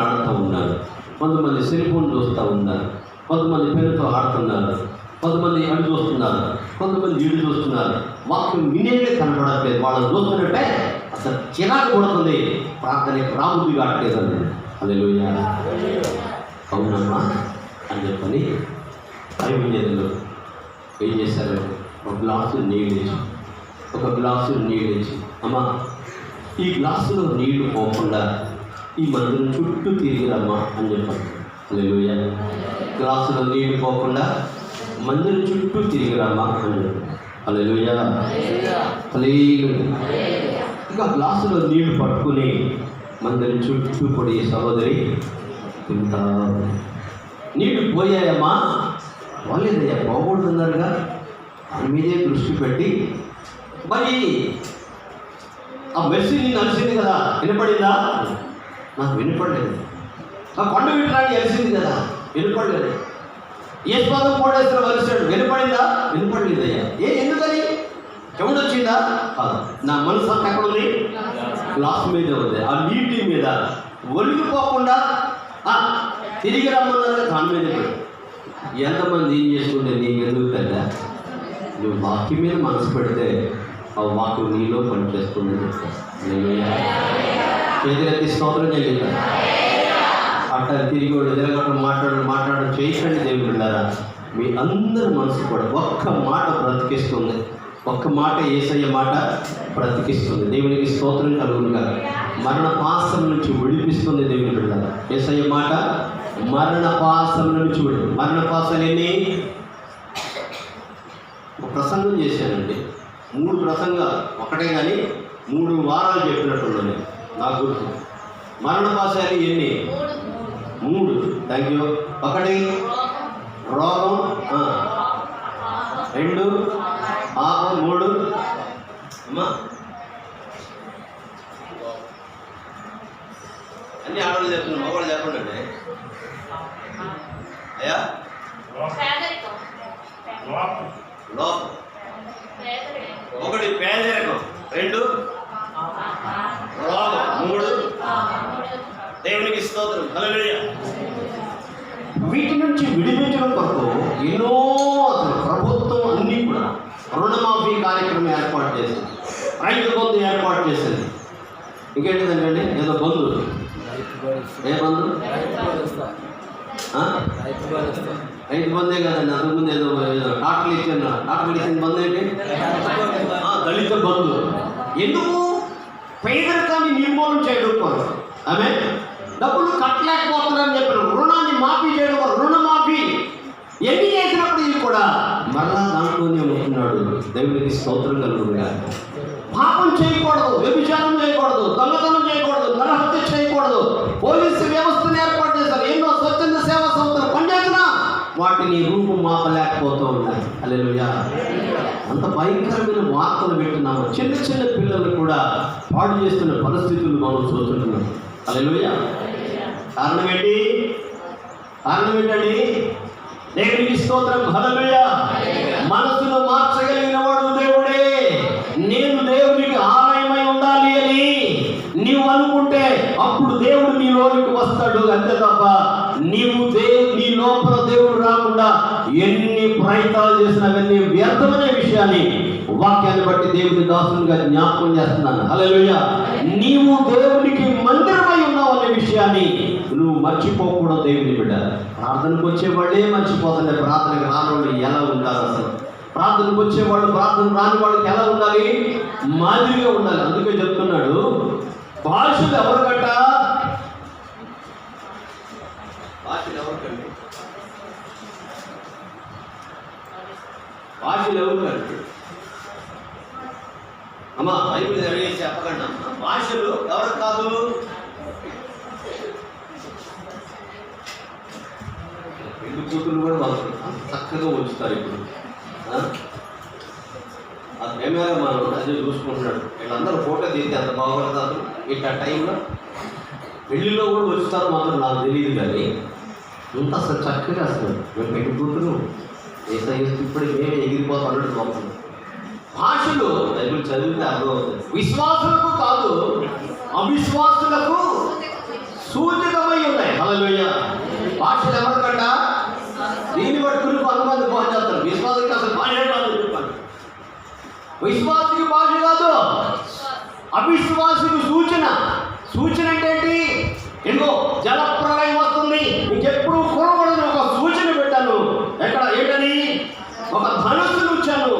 ఆడుతూ ఉన్నారు. కొంతమంది సెల్ ఫోన్ చూస్తూ ఉన్నారు, కొంతమంది పెన్నుతో ఆడుతున్నారు, కొంతమంది అడు చూస్తున్నారు, కొంతమంది వీడు చూస్తున్నారు. వాక్యం వినేదే కనపడట్లేదు. వాళ్ళని చూస్తున్నట్టే అసలు చిరాకు పడుతుంది, ప్రార్థనకి రాబుద్ది కావట్లేదు అండి. హల్లెలూయా. అవునమ్మా అని చెప్పని ఐదు ఏం చేశారు? ఒక గ్లాసు నీళ్ళు ఇచ్చి అమ్మా ఈ గ్లాసులో నీళ్లు పోకుండా ఈ మందిరం చుట్టూ తిరిగిరమ్మా అని చెప్పాను. హల్లెలూయా. గ్లాసులో నీళ్లు పోకుండా మందిరం చుట్టూ తిరిగిరమ్మా అని చెప్పాను. హల్లెలూయా. హల్లెలూయా. ఇంకా గ్లాసులో నీళ్లు పట్టుకుని మందిరం చుట్టూ పొడి సహోదరి తింటా. నీళ్లు పోయాయమ్మా? వాళ్ళేదయ్యా పోకూడదున్నారుగా. దాని మీదే దృష్టి పెట్టి మరి ఆ మెర్సీ నేను అలిసింది కదా, వినపడిందా? నాకు వినపడలేదు. ఆ కొండ విట్టరాని అలిసింది కదా, వినపడలేదు. ఏ స్వాదం కోడేశ్వరం అలిసాడు, వినపడిందా? వినపడలేదయ్యా. ఎందుకని? చెవుడు వచ్చిందా? కాదు. నా మనసు అంతా ఎక్కడ ఉంది? గ్లాస్ మీద ఉంది. ఆ నీటి మీద ఒలిగిపోకుండా తిరిగి రమ్మన్నారు. దాని మీద పడి ఎంతమంది ఏం చేసుకుంటే నీకు ఎందుకు కదా? నువ్వు వాక్యం మీద మనసు పెడితే ఆ వాక్యం నీలో పనిచేస్తుందని చెప్తాను. చేతులెత్తి స్తోత్రం చెల్లిస్తాను. అట్లా తిరిగి ఎదురగట్టం మాట్లాడడం చేయించండి. దేవుడు బిడ్డలారా, మీ అందరి మనసు కూడా ఒక్క మాట బ్రతికిస్తుంది. ఒక్క మాట యేసయ్య మాట బ్రతికిస్తుంది. దేవునికి స్తోత్రం కలుగునుగా. మరణ పాసం నుంచి విడిపిస్తుంది. దేవుని బిడ్డలారా, యేసయ్య మాట మరణ పాసం నుంచి మరణ పాసాలు ఎన్ని? ఒక ప్రసంగం చేశానండి, 3 ప్రసంగాలు ఒకటే, కానీ 3 వారాలు చెప్పినట్టున్నాను నాకు గుర్తు. మరణ పాశాలు ఎన్ని? 3. Thank you. 1 రోగం, 2 పాపం, 3 అమ్మా అన్ని ఆడవాళ్ళు చెప్తున్నాను, మగవాళ్ళు చెప్పండి అండి. అయ్యా లోపం, 1 పేదరికం, 2 రోగం, 3 దేవునికి స్తోత్రం. హల్లెలూయా. వీటి నుంచి విడిపించడం కొరకు ఎన్నో ప్రభుత్వం అన్నీ కూడా రుణమాఫీ కార్యక్రమం ఏర్పాటు చేసింది, రైతు బంధు ఏర్పాటు చేసింది. ఇంకేంటిదండి? ఏదో బంధు, ఏ బంధు? రైతు బంధే కదండి. అంతకుముందు ఏదో డాక్టర్లు ఇచ్చిన బంధు ఏంటి? దళిత బంధు. ఎందుకు? పేదరికాన్ని నిర్మూలన చేయడం కొరకు. ఆమె డబ్బులు కట్టలేకపోతున్నారని చెప్పిన రుణాన్ని మాఫీ చేయడం, రుణమాఫీ ఎన్ని చేసినప్పుడు ఇది కూడా మరలా దాంట్లోనే ఉంటున్నాడు. దేవునికి స్తోత్రం కలుగునుగా. పాపం చేయకూడదు, వ్యభిచారం చేయకూడదు, దొంగతనం చేయకూడదు, నరహత్య చేయకూడదు. పోలీసు వ్యవస్థను ఏర్పాటు చేశారు. ఎన్నో స్వచ్ఛంద సేవా సంస్థలు పనిచేసినా వాటిని రూపం మాపలేకపోతూ ఉన్నాయి. హల్లెలూయా. అంత భయంకరమైన వార్తలు పెట్టున్నాము. చిన్న చిన్న పిల్లలు కూడా పాడు చేస్తున్న పరిస్థితులు మనం చూస్తున్నాం. హల్లెలూయా. కారణం ఏంటి? కారణం ఏంటండి? దేవునికి స్తోత్రం, హల్లెలూయా. మనసును మార్చగలిగిన వాడు దేవుడే. నేను దేవునికి ఆలయమై ఉండాలి అని నీవు అనుకుంటే అప్పుడు దేవుడు నీ లోనికి వస్తాడు. అంతే తప్ప నీవు నీ లోపల దేవుడు రాకుండా ఎన్ని ప్రయత్నాలు చేసినవన్నీ వ్యర్థమనే విషయాన్ని వాక్యాన్ని బట్టి దేవుని దాసునిగా జ్ఞాపకం చేస్తున్నాను. హల్లెలూయా. నీవు దేవునికి మందిరమై ఉన్నావు అనే విషయాన్ని నువ్వు మర్చిపోకూడదు. దేవుని బిడ్డ, ప్రార్థనకు వచ్చేవాళ్ళే మర్చిపోతుండే. ప్రార్థనకు రాని వాళ్ళు ఎలా ఉంటారు? అసలు ప్రార్థనకు వచ్చేవాళ్ళు ప్రార్థన రాని వాళ్ళకి ఎలా ఉండాలి? మాదిరిగా ఉండాలి. అందుకే చెప్తున్నాడు, భాషలు ఎవరికట? భాషలు ఎవరికండి? భాషలు ఎవరికండి? అమ్మా బైబిల్ అడిగేసి చెప్పకండి. భాషలు ఎవరు కాదు? పెళ్లి కూతురు కూడా వాళ్ళు చక్కగా ఉంచుతారు. ఇప్పుడు ఆ కెమెరా మనం అదే చూసుకుంటున్నాడు. వీళ్ళందరూ ఫోటో తీస్తే అంత బాగుపడతారు. ఇట్లా టైంలో పెళ్లిలో కూడా వచ్చుతారు మాత్రం నాకు తెలియదు. కానీ ఇంత అసలు చక్కగా అసలు మేము పెళ్లి కూతురు ఇప్పుడు మేమే ఎగిరిపోతాడు గొప్ప. భాషలు బైబిల్ చదివితే అర్థమవుతుంది. విశ్వాసులకు కాదు, అవిశ్వాసులకు సూచకమై ఉన్నాయి. హల్లెలూయా. భాషలు ఎవరికంట? దీన్ని పట్టుకుని కొంతమంది భాష చేస్తారు. విశ్వాసకి అసలు భాష కాదు చెప్పండి. విశ్వాసికి భాష కాదు, అవిశ్వాసికి సూచన. సూచన అంటే ఏంటి? ఎందుకో జలప్రలయం వస్తుంది, ఇంకెప్పుడు కూడబడని ఒక సూచన పెట్టాను. ఎక్కడ ఏంటని? ఒక ధనుస్సును ఉంచాను,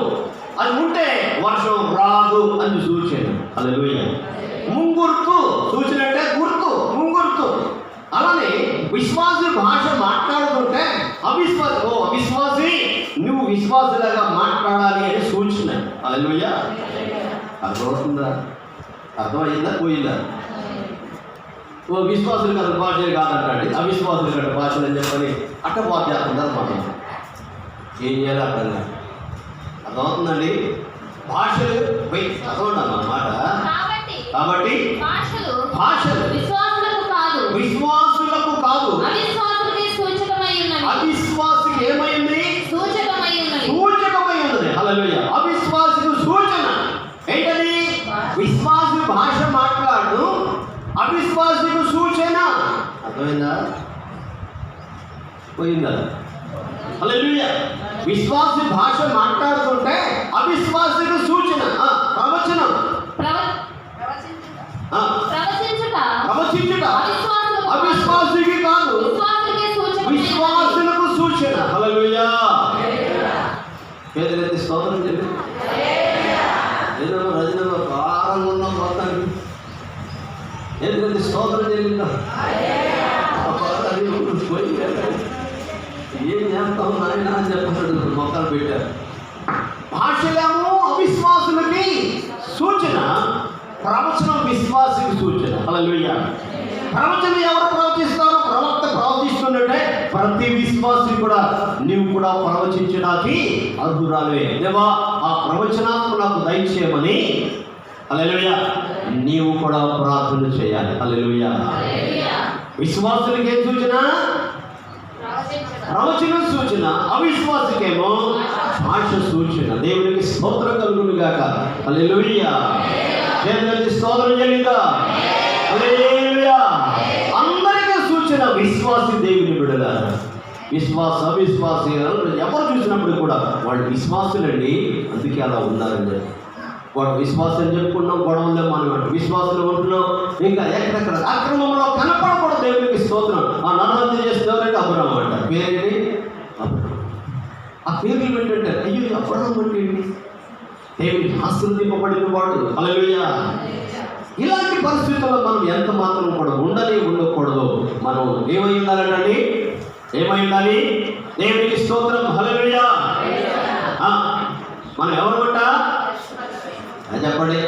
అది ఉంటే వర్షం రాదు అని సూచన. హల్లెలూయా. ముంగుర్తు సూచన అంటే గుర్తు, ముంగుర్తు. అలానే విశ్వాసి భాష మాట్లాడుతుంటే అవిశ్వాసి నువ్వు విశ్వాసులాగా మాట్లాడాలి అని సూచన. హల్లెలూయా. అర్థమవుతుందా? అర్థమయ్యిందా? పోయిందా? విశ్వాసులు కదా భాషలు కాదంటండి, అవిశ్వాసులు కదా భాషలు అని చెప్పని అట్టబాటు చేస్తున్నారు. మనం ఏం చేయాలి అర్థం కాదు. అర్థమవుతుందండి? భాషలు చదవండి అన్నమాట. కాబట్టి భాషలు విశ్వాసులకు కాదు, అవిశ్వాసికి ఏమైంది? సూచకమై ఉన్నది. హల్లెలూయా. అవిశ్వాసికి సూచన ఏంటది? విశ్వాసి భాష మాట్లాడు, అవిశ్వాసికి సూచన. అర్థమైందా? పోయిందా? హల్లెలూయా. విశ్వాసి భాష మాట్లాడుతుంటే అవిశ్వాసికి సూచన. ప్రవచనం, ప్రవచించుట అవిశ్వాసికి కాదు, విశ్వాసులకు సూచన. హల్లెలూయా. పేదలైతే స్తోత్రం చెప్పి ఏదమ్మా రజనమ్మ కారంగా ఉన్నాం మొత్తానికి. ఎందుకంటే స్తోత్రం చెల్లిందా? ఏం చేస్తాం నాయన అని చెప్పాడు. మొక్కలు పెట్టారు. భాషలేమో అవిశ్వాసులకి సూచన, ప్రవచనం విశ్వాసికి సూచన. హల్లెలూయా. ప్రవచనం ఎవరు ప్రవచిస్తారు? ప్రవక్త ప్రవచిస్తున్నట్టే ప్రతి విశ్వాసి కూడా నీవు కూడా ప్రవచించడానికి అర్హురాలే. దేవా ఆ ప్రవచనాలను నాకు దయచేయమని హల్లెలూయా నీవు కూడా ప్రార్థన చేయాలి. హల్లెలూయా. విశ్వాసులకి ఏం సూచన? ప్రవచన సూచన. అవిశ్వాసికేమో భాష సూచన. దేవునికి స్తోత్రం కలుగును గాక. హల్లెలూయా. దేవునికి స్తోత్రం చెల్లిందా? హల్లెలూయా. అందరికీ సూచన. విశ్వాసి దేవుని బిడ్డల, విశ్వాస అవిశ్వాసి ఎవరు చూసినప్పుడు కూడా వాళ్ళు విశ్వాసులండి, అందుకే అలా ఉన్నారని చెప్పి వాడు విశ్వాసం చెప్పుకున్నాం. గొడవలే మనం విశ్వాసులు ఉంటున్నాం. ఇంకా ఎక్కడెక్కడ అక్రమంలో కనపడకూడదు. దేవునికి స్తోత్రం. ఆ నరహత్య చేసేవారంటే అబ్రహాం అంట. పేరేంటి? అబ్రహాం. ఆ పేర్లు ఏంటంటే అయ్యో అబ్రహాం అంటే ఏంటి? దేవునికి ఆశీర్వదింపబడిన వాడు. హల్లెలూయా. ఇలాంటి పరిస్థితుల్లో మనం ఎంత మాత్రం కూడా ఉండకూడదు. మనం ఏమై ఉండాలండి? ఏమై ఉండాలి? దేవునికి స్తోత్రం. హల్లెలూయా. మనం ఎవరమంట చెప్పండి?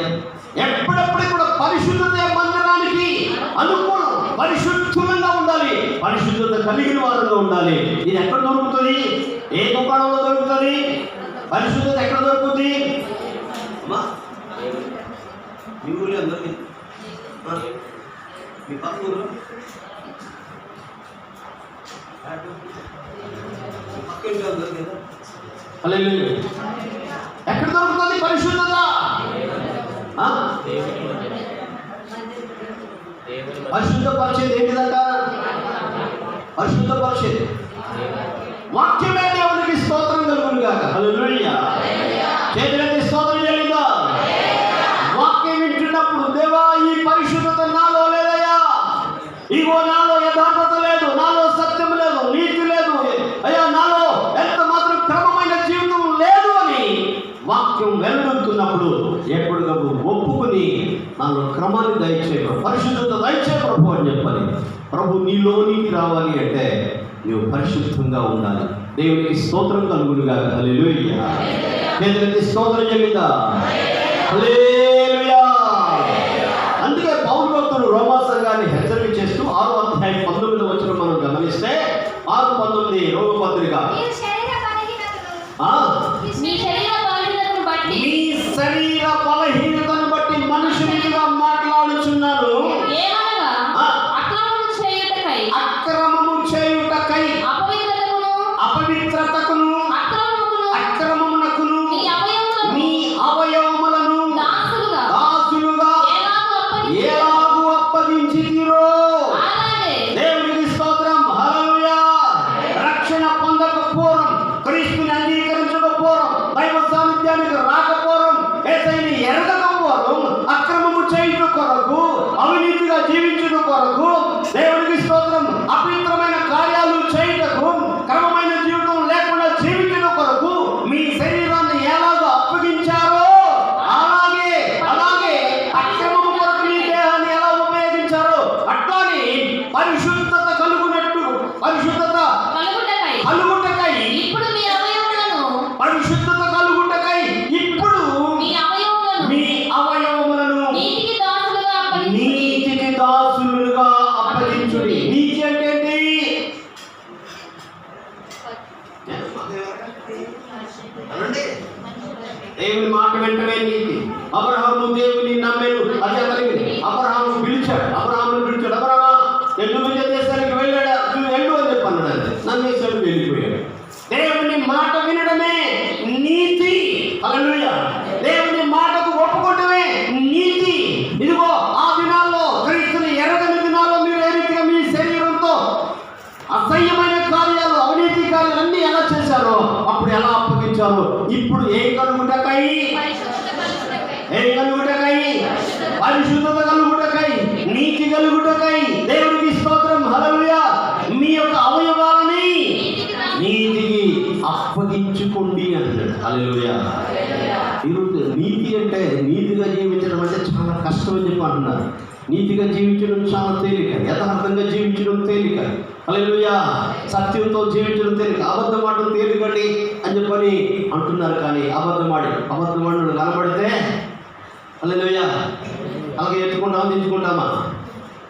ఎప్పుడెప్పుడు కూడా పరిశుద్ధత మందిరానికి అనుకూలం, పరిశుద్ధంగా ఉండాలి, పరిశుద్ధత కలిగిన వారంగా ఉండాలి. ఇది ఎక్కడ దొరుకుతుంది? ఏ దుకాణంలో దొరుకుతుంది? పరిశుద్ధత ఎక్కడ దొరుకుతుంది? మీ ఊళ్ళో అందరికీ మీ పక్క ఊరు హల్లెలూయా. ఎక్కడ దొరుకుతుంది పరిశుద్ధత? పరిశుద్ధపరిచేది ఏంటిదంట? పరిశుద్ధపరిచేది వాక్యమే. దేవునికి స్తోత్రం కలుగును గాక. హల్లెలూయా. చేతులెత్తి స్తోత్రం చెల్లిద్దాం. వాక్యం వింటున్నప్పుడు, దేవా ఈ పరిశుద్ధత నాలో లేదయ్యా, ఇగో నాలో యథార్థత లేదు, నాలో సత్యం లేదు, నీతి లేదు అయ్యా, నాలో ఎంత మాత్రం క్రమమైన జీవితం లేదు అని వాక్యం వెల్లడుతున్నప్పుడు ఎప్పటికప్పుడు ఒప్పుకుని నాలో క్రమాన్ని దయచేయ, పరిశుద్ధత దయచే ప్రభు అని చెప్పాలి. ప్రభు నీలోనికి రావాలి అంటే నువ్వు పరిశుద్ధంగా ఉండాలి. దేవునికి స్తోత్రం కలుగును గాక. హల్లెలూయా. దేవునికి స్తోత్రం చెల్లిందా? హల్లెలూయా. అందుకే పౌలు భక్తుడు రోమా సంఘాన్ని హెచ్చరిక చేస్తూ 6వ అధ్యాయం 19వ వచనం మనం గమనిస్తే 6:19 రోమ పత్రిక, మీ శరీర బలహీనతను బట్టి మనుషునిగా మాట్లాడుచున్నాను, అక్రమము చేయుటకై అపవిత్రతకును అక్రమమునకును మీ అవయవములను దాసులుగా ఎలాగూ అప్పగించితిరో. దేవునికి స్తోత్రం. హల్లెలూయా. రక్షణ పొందకపోవడం, క్రీస్తుని అంగీకరించకపోవడం, దైవ సాన్నిధ్యానికి రాకపోవడం, యేసయ్యని ఎరగకపోవడం, అక్రమము చేయుట కొరకు, అవినీతిగా జీవించుట కొరకు, దేవునికి స్తోత్రం, అపవిత్రమైన కార్యాలు చేయుటకు, క్రమమైన జీవితం లేకుండా జీవించడం కొరకు మీ శరీరాన్ని ఎలాగో అప్పగించారో అలాగే అక్రమము కొరకు మీ దేహాన్ని ఎలా ఉపయోగించారో అట్లానే పరిశుద్ధత కలుగునట్టు, పరిశుద్ధత కలుగుటకై ఇప్పుడు మీ అవయవములను, పరిశుద్ధత కలుగుటకై ఇప్పుడు మీ అవయవములను నీతికి దాసులుగా అప్పగించుడి. నీతి అంటే ఏంటి? దేవుని మాట వెంటనే నీతి. అబ్రహాము దేవుని నమ్మెను, అదే కలిగింది. అబ్రహాము పిలిచాడు, అబ్రహామును పిలిచాడు, అబ్రహమా ఎందుకు దేశానికి వెళ్ళాడు, నువ్వు వెళ్ళు అని చెప్పన్నాడు. నమ్మేశాడు, వెళ్ళిపోయాడు. దేవుని మాట వినడమే నీతి. హల్లెలూయా. దేవుని మాటకు ఒప్పుకోవడమే నీతి. ఇదిగో ఆ దినాల్లో, క్రీస్తుని ఎరగని దినాల్లో మీరు ఏ రీతిగా మీ శరీరంతో అసహ్యమైన కార్యాలు, అవినీతి కార్యాలు అన్నీ ఎలా చేశారో, అప్పుడు ఎలా అప్పగించారో, ఇప్పుడు ఏం కలుగుటకై? పరిశుద్ధత కలుగుటకై, నీతి కలుగుటకై. దేవునికి స్తోత్రం. హల్లెలూయా. మీ యొక్క అవయవాలని నీతికి అప్పగించుకోండి అంటాడు. హల్లెలూయా. ఈరోజు నీతి అంటే, నీతిగా జీవించడం అంటే చాలా కష్టం అని చెప్పి అంటున్నారు. నీతిగా జీవించడం చాలా తేలిక, యథార్థంగా జీవించడం తేలిక. హల్లెలూయా. సత్యంతో జీవించడం తేలిక, అబద్ధం ఆడడం తేలికండి అని చెప్పని అంటున్నారు. కానీ అబద్ధమాడు కనబడితే హల్లెలూయా అలాగే ఎత్తుకుంటామా, దించుకుంటామా?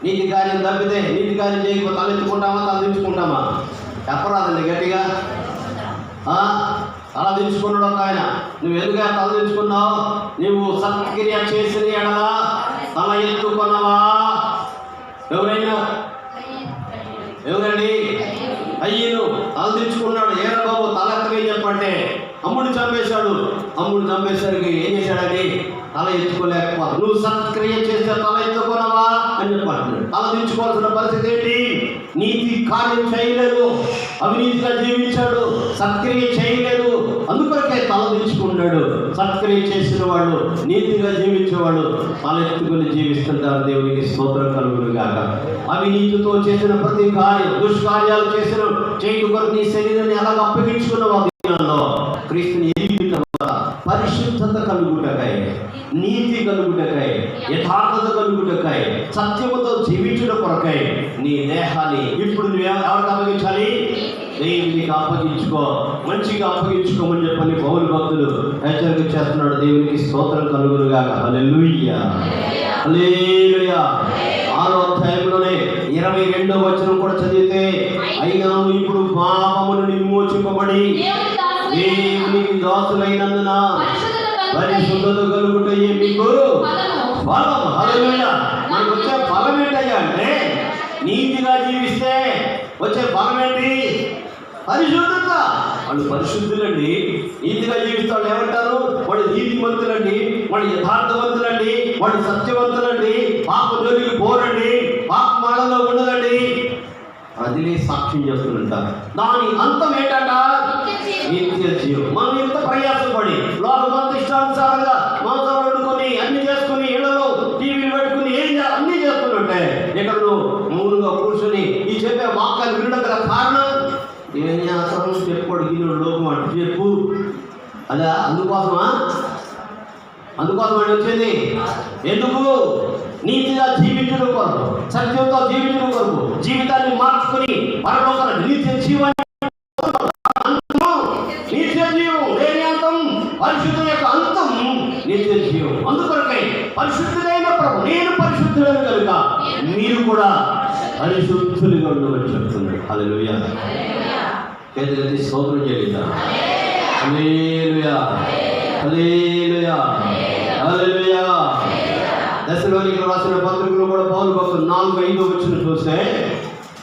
నీతి కార్యం తప్పితే, నీతి కార్యం చేయకపోతే తల ఎత్తుకుంటామా, తల దించుకుంటామా? చెప్పరాదండి గట్టిగా. తల దించుకున్నాడు ఒక ఆయన. నువ్వు ఎందుకు తల దించుకున్నావు? నువ్వు సత్క్రియ చేసిన ఎడలా తల ఎత్తుకున్నావా? ఎవరండి? అయ్యను తల దించుకున్నాడు. ఏరా బాబు తల ఎత్తగా చెప్పంటే అమ్ముడు చంపేశాడు. అమ్ముడు చంపేసరికి ఏం చేశాడని తల ఎత్తుకోలేకపోతే, నువ్వు సత్క్రియ చేస్తే తల ఎత్తుకున్నావా అని చెప్పంటున్నాడు. తల దించుకోవాల్సిన పరిస్థితి ఏంటి? నీతి కార్యం చేయలేదు, అవినీతిగా జీవించాడు, సత్క్రియ చేయలేదు, అందుకొరకే తల దించుకున్నాడు. సత్క్రియ చేసిన వాడు, నీతిగా జీవించేవాడు తల ఎత్తుకుని జీవిస్తుంటారు. దేవునికి స్తోత్రం కలుగును గాక. అవినీతితో చేసిన ప్రతి కార్యం, దుష్కార్యాలు చేసిన చేయు కొరకు నీ శరీరాన్ని ఎలాగ అప్పగించుకున్నావు? క్రీస్తుని ఎదిగిన పరిశుద్ధత కలుగుటకై, నీతి కలుగుటకై, యథార్థత కలుగుటకై, సత్యముతో జీవించుట కొరకై నీ దేహాన్ని ఇప్పుడు నువ్వు ఎవరికి అప్పగించాలి? దేవునికి అప్పగించుకో, మంచిగా అప్పగించుకోమని చెప్పని పౌలు భక్తులు హెచ్చరిక చేస్తున్నాడు. దేవునికి స్తోత్రం కలుగును గాక. హల్లెలూయా. హల్లెలూయా. 6వ అధ్యాయంలోనే 22వ వచనం కూడా చదివితే, అయినా ఇప్పుడు పాపమును విమోచింపబడి దేవునికి దాసులైనందున పరిశుద్ధత కలుగుటయే మీకు ఫలం. హల్లెలూయా. మనకు వచ్చే ఫలం ఏంటయ్యా అంటే, నీతిగా జీవిస్తే వచ్చే ఫలం ఏంటి? పరిశుద్ధత. వాళ్ళు పరిశుద్ధులండి, నీతిగా జీవిస్తాడు. ఏమంటారు? వాళ్ళు నీతిమంతులండి, వాళ్ళు యథార్థవంతులండి, వాళ్ళు సత్యవంతులండి, పాప జోలికి పోరండి, పాప మాటలో ఉండదండి. ప్రజలే సాక్ష్యం చేస్తుంటారు. దాని అంతం ఏంటంట? నిత్య జీవం. మనం ఎంత ప్రయాసపడి లోకమంత ఇష్టానుసారంగా మాంసాలు వండుకొని అన్ని చేసుకుని ఇళ్లలో టీవీలు పెట్టుకుని అన్ని చేస్తున్నట్టే ఇక్కడ నువ్వు మౌనంగా కూర్చొని ఈ చెప్పే వాక్యాలు వినడం గల కారణం ఏం చేస్తాము? చెప్పుకోడు గిన్నె లోకం అంటే చెప్పు. అదా అందుకోసమా వచ్చేది? ఎందుకు? నీతిగా జీవించడం కొరకు, సత్యంతో జీవించడం కొరకు, జీవితాన్ని మార్చుకుని పరలోకం నిత్య జీవం. నిత్య జీవం లేని అంతం, పరిశుద్ధం యొక్క అంతం నిత్య జీవం. అందుకొరకై పరిశుద్ధుడైన ప్రభు, నేను పరిశుద్ధుడని కనుక మీరు కూడా పరిశుద్ధులుగా ఉండమని చెప్తున్నాడు. హల్లెలూయా. చేతులెత్తి స్తోత్రం చెల్లిద్దాం. హల్లెలూయా, హల్లెలూయా, హల్లెలూయా. తెస్సలోనికీయులకు రాసిన పత్రికలో కూడా పౌలు భక్తుడు 4:5 వచనం చూస్తే,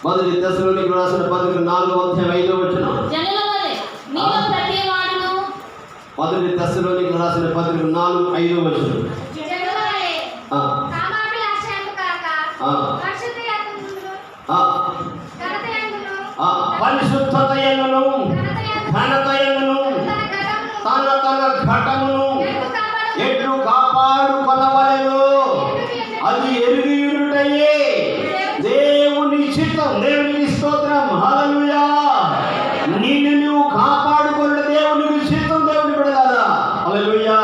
మొదటి తెస్సలోనికీయులకు రాసిన పత్రిక 4:5 వచనం. మొదటి తెస్సలోనికీయులకు రాసిన పత్రిక 4:5 వచనం. పరిశుద్ధత యందును ఘనత యందును తన ఘటమును ఎట్లు కాపాడుకొనవలెను అది ఎరిగియుండుటయే దేవుని చిత్తం. దేవునికి స్తోత్రం. హల్లెలూయా. నిన్ను నువ్వు కాపాడుకున్న దేవునికి చిత్తం. దేవుని బిడ్డలారా, హల్లెలూయా.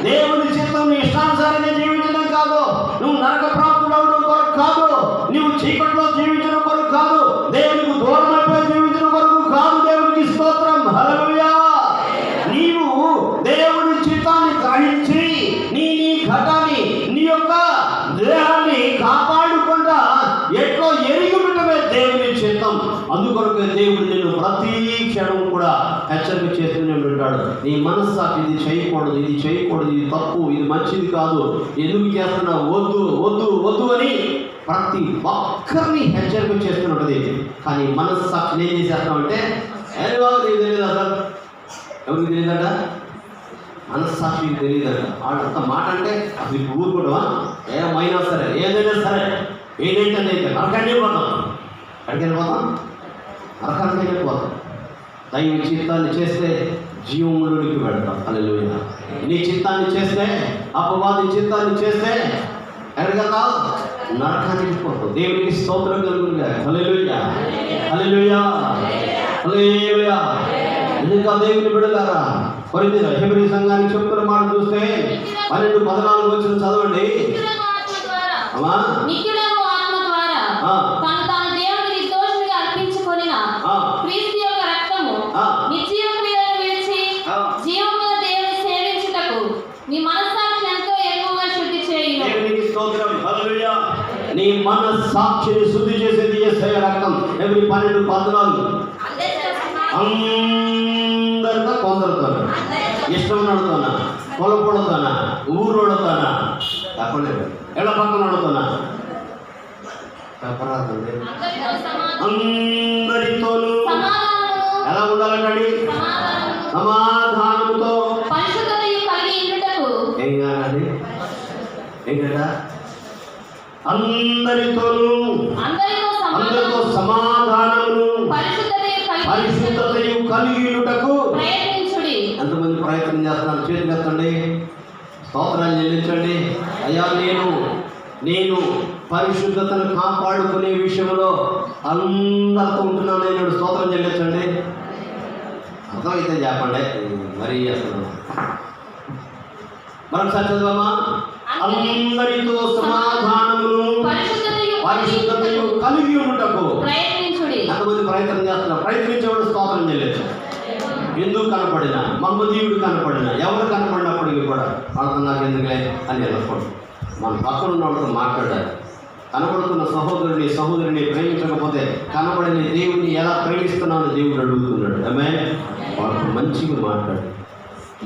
దేవుని చిత్తం నీ ఇష్టానుసారంగా జీవించడం కాదు, నువ్వు నరక ప్రాప్తుడవడం కొరకు కాదు, నువ్వు చీకట్లో జీవించడం కొరకు కాదు, దేవునికి దూరం అయిపోయి జీవించడం కొరకు కాదు. దేవునికి స్తోత్రం. హల్లెలూయా. నీవు దేవుని చిత్తాన్ని గ్రహించి నీ ఘటాన్ని, నీ యొక్క దేహాన్ని కాపాడుకుంటా ఎట్లో ఎరిగి ఉండటమే దేవుని చిత్తం. అందుకొరకు దేవుడు నిన్ను ప్రతి క్షణం కూడా హెచ్చరిక చేస్తూనే ఉంటాడు. నీ మనస్సాక్షి ఇది చేయకూడదు, ఇది చేయకూడదు, ఇది తప్పు, ఇది మంచిది కాదు, ఎందుకు చేస్తున్నా, వద్దు వద్దు వద్దు అని ప్రతి ఒక్కరిని హెచ్చరిక చేస్తున్నది. కానీ మనస్సాక్షిని ఏం చేసేస్తామంటే నీకు తెలియదు అసలు. ఎవరికి తెలియదట? మనస్సాక్షికి తెలియదట. వాళ్ళంత మాట అంటే అసలు ఇప్పుడు ఊరుకోవడమా? ఏమైనా సరే, ఏదైనా సరే, ఏదైతే నరకాన్ని పోతాం. ఎక్కడికి వెళ్ళిపోతాం? నరకానికి వెళ్ళిపోతాం. దైవ చిత్తాన్ని చేస్తే జీవములోనికి వెళ్తాం. హల్లెలూయా. నీ చిత్తాన్ని చేస్తే, అపవాది చిత్తాన్ని చేస్తే ఎక్కడికి వెళ్తావు? నరకానికి పోతావు. దేవునికి స్తోత్రం కలుగునుగా. హల్లెలూయా, హల్లెలూయా, హల్లెలూయా. ఇంకా దేవుని బిడ్డలారా, కొరింథీ హెబ్రీ సంఘానికి చెప్తున్న మాట చూస్తే 12-14 వచనం చదవండి. అమ్మా, నీ మనస్సాక్షిని శుద్ధి చేసేది యేసయ్య రక్తం. హెబ్రీ 12-14. అందరితో, కొందరితోనా, ఇష్టం నడుతున్నా, పొలపొడతానా, ఊరోడతానా, చెప్పలేదు, ఎడ పక్కన నడుతున్నా, చెప్పరాదండి. అందరితోనూ ఎలా ఉండాలండి? సమాధానంతో. ఏం కాదండి? ఏం కదా? అందరితోనూ, అందరితో సమాధానమును పరిశుద్ధతయు కలిగియుటకు ఎంతమంది ప్రయత్నం చేస్తున్నారు? చేతులు ఎత్తండి, స్తోత్రాలు చెల్లించండి. అయ్యా, నేను పరిశుద్ధతను కాపాడుకునే విషయంలో అందరితో ఉంటున్నాను. నేను స్తోత్రం చెల్లించండి. అర్థమైతే చెప్పండి. మరి అసలు మరొకసారి చదవమ్మా. అందరితో సమాధానమును పరిశుద్ధతయు కలిగి ఉండుటకు ఎంతమంది ప్రయత్నం చేస్తున్నారు? ప్రయత్నించేవాడు స్తోత్రం చెల్లించాడు. ఎందుకు కనపడినా, మహమ్మదీయుడు కనపడినా, ఎవరు కనపడినప్పటికీ కూడా వాళ్ళతో నాకు ఎందుకులే అని వెళ్ళకూడదు. మన పక్కన ఉన్న వాళ్ళతో మాట్లాడాలి. కనపడుతున్న సహోదరుని ప్రేమించకపోతే కనపడిన దేవుని ఎలా ప్రేమిస్తున్నామని దేవుడు అడుగుతున్నాడు. ఆమె వాళ్ళతో మంచిగా మాట్లాడు.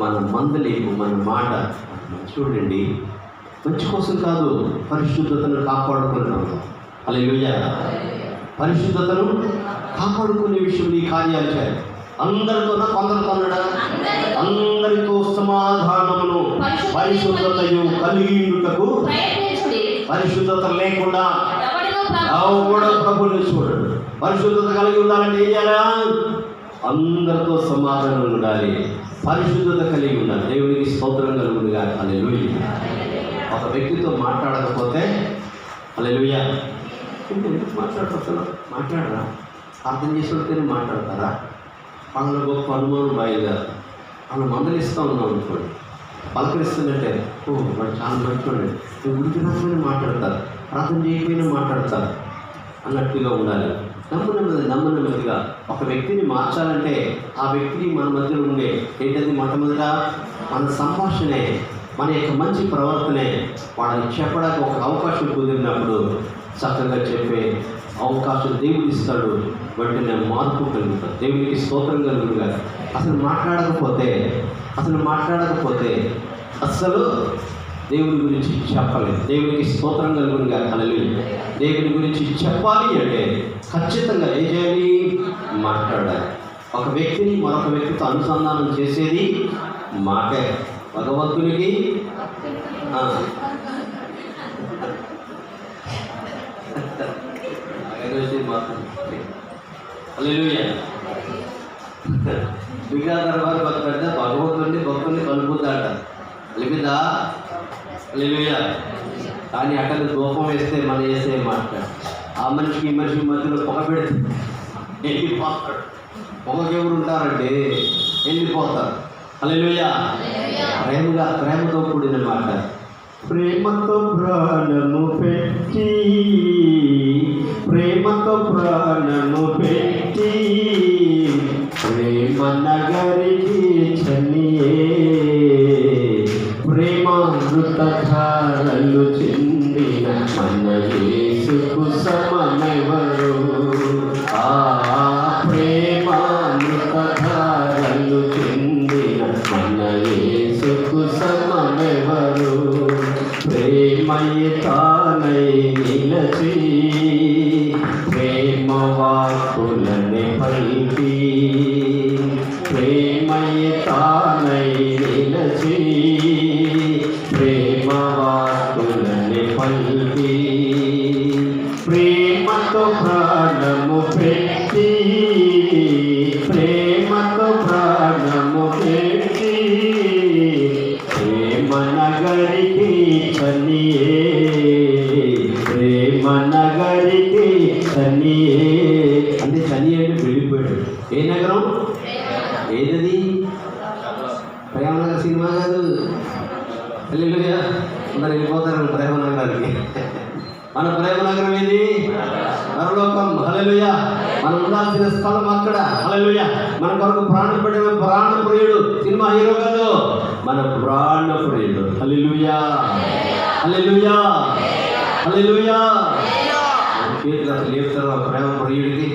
మన మందలేపు, మన మాట చూడండి, మంచి కోసం కాదు, పరిశుద్ధతను కాపాడుకున్నాం. హల్లెలూయా. పరిశుద్ధతను కాపాడుకునే విషయంలో ఈ కార్యాలు చేయాలి. అందరితో కొందరితో అన్నాడా? అందరితో సమాధానమును పరిశుద్ధతయు కలిగి ఉండుటకు పరిశుద్ధత లేకుండా ఎవడో ప్రభుని చూడడు. పరిశుద్ధత కలిగి ఉండాలంటే ఏం చేయాలా? అందరితో సమాధానం ఉండాలి, పరిశుద్ధత కలిగి ఉండాలి. దేవునికి స్తోత్రం కలుగునుగా. హల్లెలూయా. ఒక వ్యక్తితో మాట్లాడకపోతే హల్లెలూయా ఎందుకు మాట్లాడుతున్నారు? మాట్లాడరా? అర్థం చేసినట్టు మాట్లాడతారా? వాళ్ళ గొప్ప అనుమానం బయలుదేరు. వాళ్ళు మందలిస్తూ ఉన్నాం అనుకోండి, పలకరిస్తున్నట్టే, ఓ వాడు చాలా మంచివాడు, నువ్వు గుడికి రాకపోయినా మాట్లాడతారు, ప్రార్థన చేయకపోయినా మాట్లాడతారు అన్నట్టుగా ఉండాలి. నమ్మనమ్మదిగా ఒక వ్యక్తిని మార్చాలంటే ఆ వ్యక్తిని మన మధ్యలో ఉండే ఏంటది? మొట్టమొదట మన సంభాషణే, మన యొక్క మంచి ప్రవర్తనే వాళ్ళని చెప్పడానికి ఒక అవకాశం కుదిరినప్పుడు చక్కగా చెప్పే అవకాశం దేవుడు ఇస్తాడు. వెంటనే మార్పు కలుగుతాడు. దేవునికి స్తోత్రం కలుగుగా. అసలు మాట్లాడకపోతే అస్సలు దేవుని గురించి చెప్పలేదు. దేవునికి స్తోత్రం కలుగుగా. హల్లెలూయా. దేవుని గురించి చెప్పాలి అంటే ఖచ్చితంగా ఏం చేయాలి? మాట్లాడాలి. ఒక వ్యక్తిని మరొక వ్యక్తితో అనుసంధానం చేసేది మాటే. భగవంతునికి హల్లెలూయా. విగ్రహాల వారు భక్తులంటే భక్తుని కలుపుతాడ లిపిదా. హల్లెలూయా. కానీ అక్కడ దూపం వేస్తే మనం వేసే మాట్లాడు ఆ మనిషికి ఈ మనిషికి మధ్యలో పొగ పెడితే వెళ్ళిపోతాడు. పొగకెవరు ఉంటారంటే వెళ్ళిపోతారు. హల్లెలూయా. ప్రేమతో కూడిన మాట. ప్రేమతో ప్రాణము పెట్టి ప్రేమ నగరికి చనియే ప్రేమామృతధారలు చెందిన మన యేసుకు సమమెవరు? ఆ ప్రేమామృతధారలు చెందిన మన యేసుకు సమమెవరు? ప్రేమయే తానై నిలచి ప్రేమ వాక్కులని పలికి ప్రేమయే తానై నిలచి ప్రేమ వాక్కులని పలికి ప్రేమతో ప్రాణము పెట్టి ప్రేమ నగరికి చనియే అంటే చని అంటే వెళ్ళిపోయాడు. ఏ నగరం? ఏదది? ప్రేమనగర్ సినిమా కాదు. హల్లెలూయా. అందరు వెళ్ళిపోతారు ప్రేమనగరానికి. మన ప్రేమనగరం ఏది? పరలోకం. హల్లెలూయా. మనం ఉండాల్సిన స్థలం అక్కడ. హల్లెలూయా. మన కొరకు ప్రాణపడిన ప్రాణప్రియుడు సినిమా హీరో కాదు, మన ప్రాణప్రియుడు. హల్లెలూయా. హల్లెలూయా. హల్లెలూయా. లేపుతారు ఆ ప్రేమ ప్రియుడికి.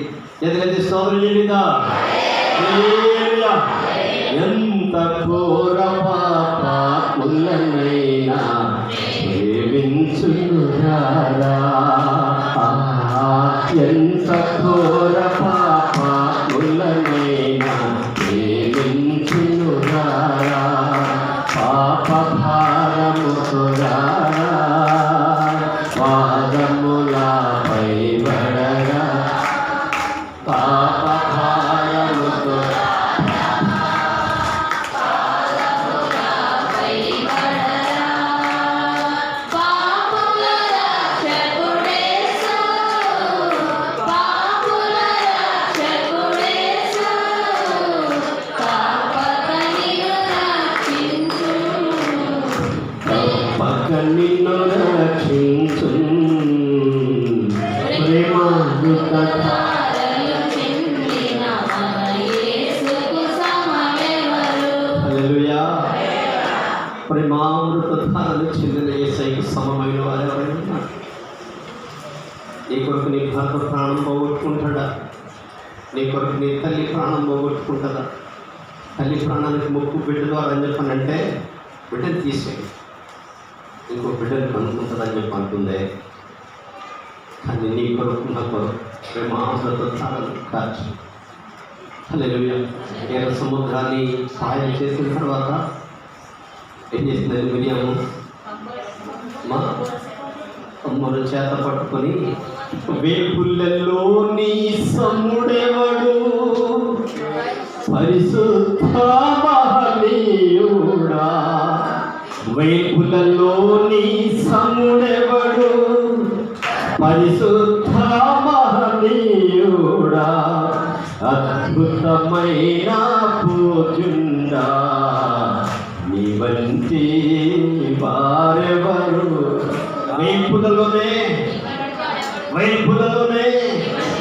ఎదురైతే స్తోత్రం చెల్లిందా? హల్లెలూయా. ఎంత ఘోర పాపములనైనా ప్రేమించునురారా. ఎంత ఘోర పాపములనైనా ప్రేమించునురారా. పాప భారముతో రారా, పాదములపై పడగా. పాప భారముతో నిన్ను రక్షించు ప్రేమామృతధారలు చెందిన మన యేసుకు సమమెవరు? హల్లెలూయా. ప్రేమామృతధారలు చెందిన యేసయ్యకు సమమైన వారు ఎవరైనా ఉన్నారు? నీ కొరకు నీ భర్త ప్రాణం పోగొట్టుకుంటాడా? నీ కొరకు నీ తల్లి ప్రాణం పోగొట్టుకుంటుందా? తల్లి ప్రాణానికి ముక్కు బిడ్డ ద్వారా అని చెప్పానంటే బిడ్డను తీసేయండి, ఇంకో బిడ్డను కనుక్కుంటుందని చెప్పి అంటుందే. కానీ నీ కొరకు నా కొరకు ప్రేమాలతో తాళం కాచి హల్లెలూయా. ఎర్ర సముద్రాన్ని సాయం చేసిన తర్వాత ఏం చేసిందని మిరియాము మా అమ్మను చేత పట్టుకొని వేపులలో నీ సముడెవడు పరిశుద్ధ మహనీయుడా, వేపులలో నీ సముడెవడు పరిశుద్ధ మహనీయుడా, అద్భుతమైన పూజుండా, నీ వంటి వారెవరు. వేపులలోనే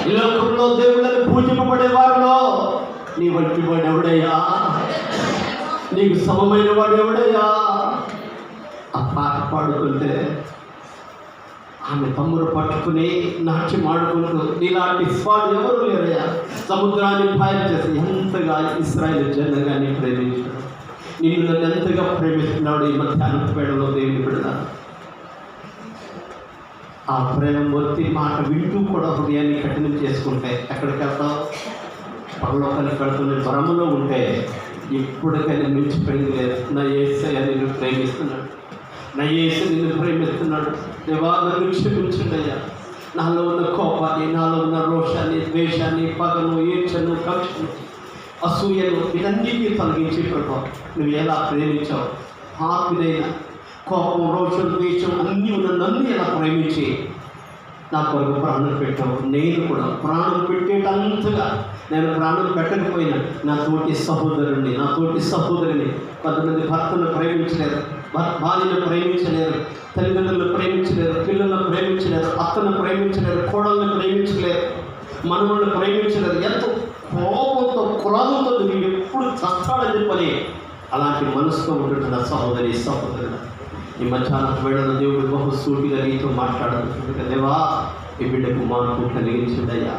ఈ లోకంలో దేవుళ్ళని పూజింపబడే వారిలో నీ వంటి వాడు ఎవడయ్యా, నీకు సమమైన వాడు ఎవడయ్యా. ఆ పాట పాడుకుంటే ఆమె తమ్ముడు పట్టుకుని నాట్యం ఆడుకుంటూ ఇలాంటి వాడు ఎవరు లేరయ్యా. సముద్రాన్ని పాయం చేసి ఎంతగా ఇశ్రాయేలు జనాంగాన్ని ప్రేమించాడు, నిన్ను నన్ను ఎంతగా ప్రేమిస్తున్నాడు. ఈ మధ్యాహ్నం వేళలో దేవుని బిడ్డ ఆ ప్రేమ మొత్తి మాట వింటూ కూడా హృదయాన్ని కఠినం చేసుకుంటే ఎక్కడికి వెళ్తావు? పరలోకానికి వెళ్తున్న భ్రమలో ఉంటే ఇప్పటికైనా మించిపోయింది లేదు. నా యేసయ్య నిన్ను ప్రేమిస్తున్నాడు, నా యేసు నిన్ను ప్రేమిస్తున్నాడు. దేవా నన్ను క్షమించండియ్యా, నాలో ఉన్న కోపాన్ని, నాలో ఉన్న రోషాన్ని, ద్వేషాన్ని, పగను, ఈర్చను, కక్షను, అసూయను ఇవన్నిటినీ తొలగించి ప్రభావ నువ్వు ఎలా ప్రేమించావు. పాపిదైన కోపం, రోషం, ద్వేషం అన్నీ ఉన్న నన్ను ఎలా ప్రేమించి నా కొరకు ప్రాణం పెట్టావు. నేను కూడా ప్రాణం పెట్టేటంతగా నేను ప్రాణం పెట్టకపోయినా నా తోటి సహోదరుని, నా తోటి సహోదరిని, కొంతమంది భర్తను ప్రేమించలేరు, భార్యను ప్రేమించలేరు, తల్లిదండ్రులను ప్రేమించలేరు, పిల్లలను ప్రేమించలేరు, అత్తను ప్రేమించలేరు, కోడలను ప్రేమించలేరు, మనవులను ప్రేమించలేరు. ఎంతో కోపంతో క్రోధంతో నువ్వు ఎప్పుడు చస్తాడని చెప్పని అలాంటి మనసుతో ఉంటున్న సహోదరి సహోదరుడు ఈ మధ్యాహ్నం వేళలో దేవుడు బహుసూటిగా నీతో మాట్లాడుతుంటే, దేవా ఈ బిడ్డకు మార్పు కలిగించిందయ్యా,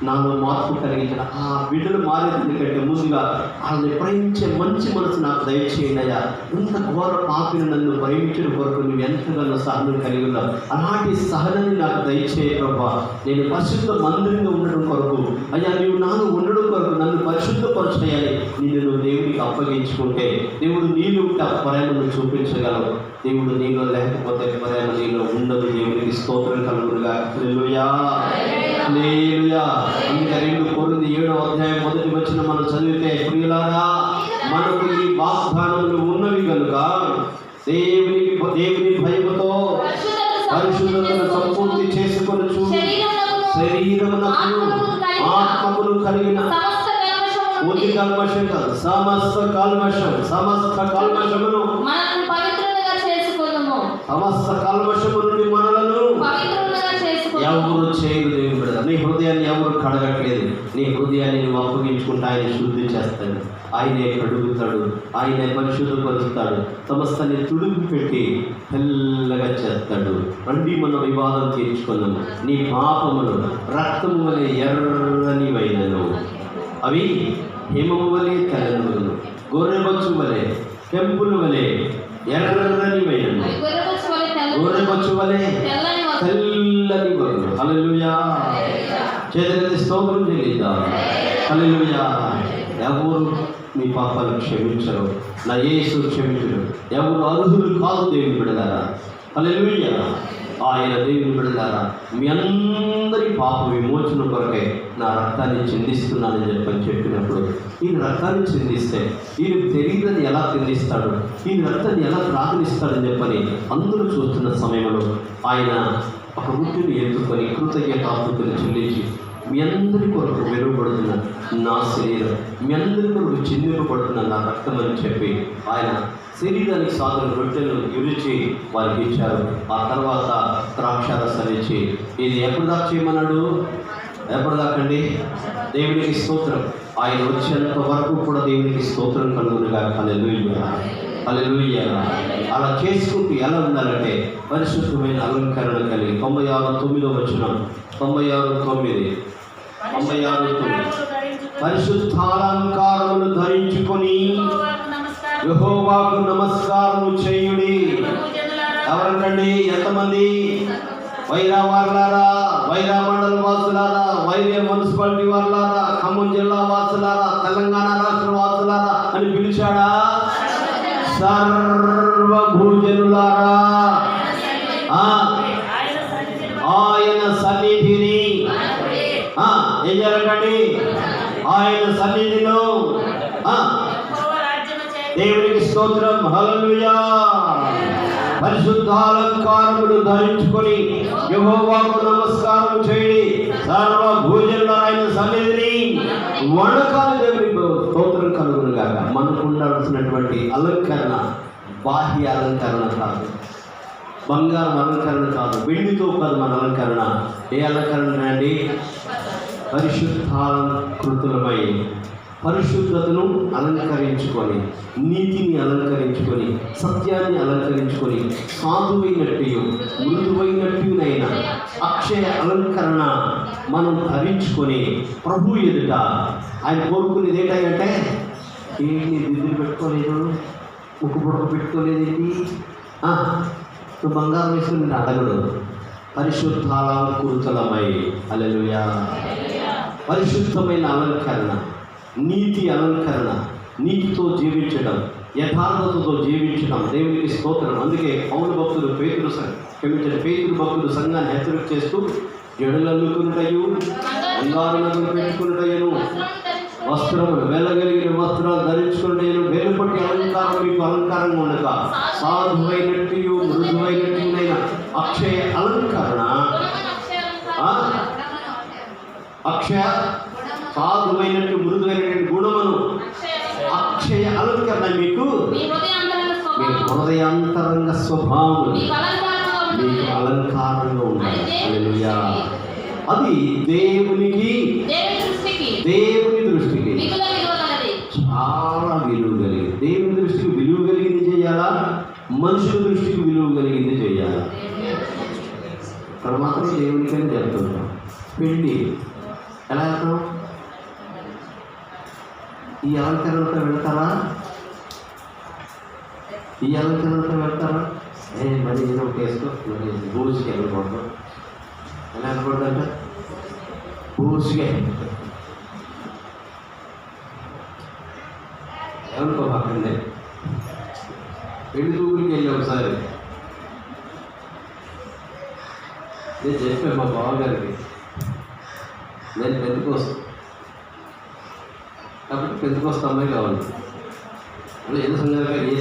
నాలో మార్పు కలిగించిన ఆ బిడ్డలు మారేందుకంటే ముందుగా వాళ్ళని ప్రేమించే మంచి మనసు నాకు దయచేయండి అయ్యా. ఇంత ఘోర పాపిని నన్ను ప్రేమించిన కొరకు నువ్వు ఎంతగానో సహనం కలిగి ఉన్నావు. అలాంటి సహనాన్ని నాకు దయచేయ ప్రభా. నేను పరిశుద్ధ మందిరంగా ఉండడం కొరకు అయ్యా, నీవు నాలో ఉండడం కొరకు నన్ను పరిశుద్ధపరచాలి. నిన్ను దేవుడికి అప్పగించుకుంటే దేవుడు నీళ్ళు ఉంటే ఆ ప్రేమను చూపించగలవు. దేవుడు నీలో లేకపోతే ప్రేమ నీలో ఉండదు. దేవుడికి స్తోత్రం కలుగునుగా. హల్లెలూయా హల్లెలూయా. అందుకే 2 కొరింథీ 7వ అధ్యాయం 1వ వచనం మనం చదివితే, ప్రియులారా మనకు ఈ వాగ్దానములు ఉన్నవి కనుక దేవుని భయముతో పరిశుద్ధతను సంపూర్తి చేసుకొనుచు శరీరమునకు ఆత్మకును కలిగిన కొద్ది కల్మషం కాదు, సమస్త కల్మషమును సమస్త కల్మషము నుండి మనలను ఎవరు చేయరు. దేవుని బిడ్డ నీ హృదయాన్ని ఎవరు కడగట్లేదు. నీ హృదయాన్ని నువ్వు అప్పగించుకుంటే ఆయన శుద్ధి చేస్తాడు, ఆయనే కడుగుతాడు, ఆయనే పరిశుద్ధపరుస్తాడు, సమస్తాన్ని తుడుగు పెట్టి తెల్లగా చేస్తాడు. రండి మనం వివాదం తీర్చుకున్నాము. నీ పాపములు రక్తము వలె ఎర్రనివైనను, అవి హిమము వలె తెల్లనను, గొర్రెబొచ్చు వలె కెంపులు వలె ఎర్రనివైనను, గొర్రెబొచ్చు వలె తెల్లని వలె. హల్లెలూయా. చేతులెత్తి స్తోత్రం చెల్లిద్దాం. హల్లెలూయా. ఎవరు మీ పాపాలు క్షమించరు, నా యేసు క్షమించరు. ఎవరు అర్హులు కాదు దేవుని బిడ్డలారా. హల్లెలూయా. ఆయన దేవుని బిడ్డలారా, మీ అందరి పాప విమోచన కొరకే నా రక్తాన్ని చిందిస్తున్నానని చెప్పినప్పుడు, ఈయన రక్తాన్ని చిందిస్తే ఈయన తెలియదని ఎలా చిందిస్తాడు, ఈయన రక్తాన్ని ఎలా ప్రార్థనిస్తాడని చెప్పని అందరూ చూస్తున్న సమయంలో ఆయన ఒక వృత్తిని ఎత్తుకొని కృతజ్ఞతాస్తుతులు చెల్లించి, మీ అందరి కొరకు వెలువబడుతున్న నా శరీరం, మీ అందరి కొరకు చిందింపబడుతున్న నా రక్తం అని చెప్పి ఆయన శరీరానికి సాధన రొట్టెలను విరిచి వారికి ఇచ్చారు. ఆ తర్వాత ద్రాక్షారసాన్ని ఇచ్చి, ఇది ఎప్పుడు దాకా చేయమన్నాడు? ఎప్పుడు దాకండి? దేవునికి స్తోత్రం. ఆయన వచ్చేంత వరకు కూడా దేవునికి స్తోత్రం కలుగునుగా. హల్లెలూయా హల్లెలూయా. అలా చేసుకుంటూ ఎలా ఉండాలంటే పరిశుద్ధమైన అలంకరణ కలిగి 96:9 వచనం, 96:9 పరిశుద్ధాలంకారములు ధరించుకొని యెహోవాకు నమస్కారము చేయుడి. ఎవరంటండి? ఎంతమంది? వైరా వారులారా, వైరా మండల వాసులారా, వైరా ఖమ్మం జిల్లా వాసులారా, తెలంగాణ రాష్ట్ర వాసులారా అని పిలిచాడా? సర్వభూజనులారా ఆయన సన్నిధిని ఏం జరగండి? ఆయన సన్నిధిలో దేవునికి స్తోత్రం, హల్లెలూయా. పరిశుద్ధాలంకారములు ధరించుకొని యెహోవాకు నమస్కారం చేయండి. సర్వభూజనుల ఆయన సన్నిధిని వణకాలి. దేవునికి స్తోత్రం కలుగునుగాక. మనకు ఉండాల్సినటువంటి అలంకరణ బాహ్య అలంకరణ కాదు, బంగారం అలంకరణ కాదు, వెండితో కాదు. మన అలంకరణ ఏ అలంకరణ అండి? పరిశుద్ధాలంకృతులమై పరిశుద్ధతను అలంకరించుకొని, నీతిని అలంకరించుకొని, సత్యాన్ని అలంకరించుకొని, సాధువైనట్టు మృదువైనట్టునైనా అక్షయ అలంకరణ మనం ధరించుకొని ప్రభు ఎదుట ఆయన కోరుకునేది ఏంటంటే, ఏంటి దిద్దులు పెట్టుకోలేదు, ముక్కు పొడక పెట్టుకోలేదేంటి, నువ్వు బంగారం వేసుకుని అడగడు. పరిశుద్ధాలంకృతులమై, హల్లెలూయా. పరిశుద్ధమైన అలంకరణ, నీతి అలంకరణ, నీతితో జీవించడం, యథార్థతతో జీవించడం. దేవునికి స్తోత్రం. అందుకే పౌలు భక్తుడు పేతురు భక్తుడు సంఘాన్ని హెచ్చరిక చేస్తూ, జడులు అల్లుకున్నటయు, బంగారు నగలు పెట్టుకున్నటయను, వస్త్రములు వెళ్ళగలిగిన వస్త్రాలు ధరించుకున్నటయను, వెలుపటి అలంకారం మీకు అలంకారంగా ఉండక సాధువైనట్టు మృదువైనట్టునైన అక్షయ అలంకరణ, అక్షయ సాధువైనట్టు మృదువైనటువంటి గుణమును అక్షయ అలంకరణ మీకు మీ హృదయాంతరంగ స్వభావం మీకు అలంకారంగా ఉండాలి. హల్లెలూయా. అది దేవుని దృష్టికి చాలా విలువ కలిగింది. దేవుని దృష్టికి విలువ కలిగింది చేయాలా, మనుషుల దృష్టికి విలువ కలిగింది చేయాలా? ఇక్కడ మాత్రం దేవునికని చెప్తుంటాం. పెళ్ళి ఎలా వెళ్తాం? ఈ అలంకరణతో వెళ్తారా? ఈ అలంకరణతో వెళ్తారా? మరి ఏదో ఒక వేసుకో, మరి బూజ్కి వెళ్ళకూడదు. ఎలా వెళ్ళకూడదంటే బూజ్గా ఎవరికో పక్కనే పెళ్లి చూపులకి వెళ్ళి ఒకసారి నేను చెప్పాను మా బావగారికి, నేను పెద్దకొస్తాను కాబట్టి పెద్దకొస్తా అమ్మాయి కావాలి. అంటే ఏ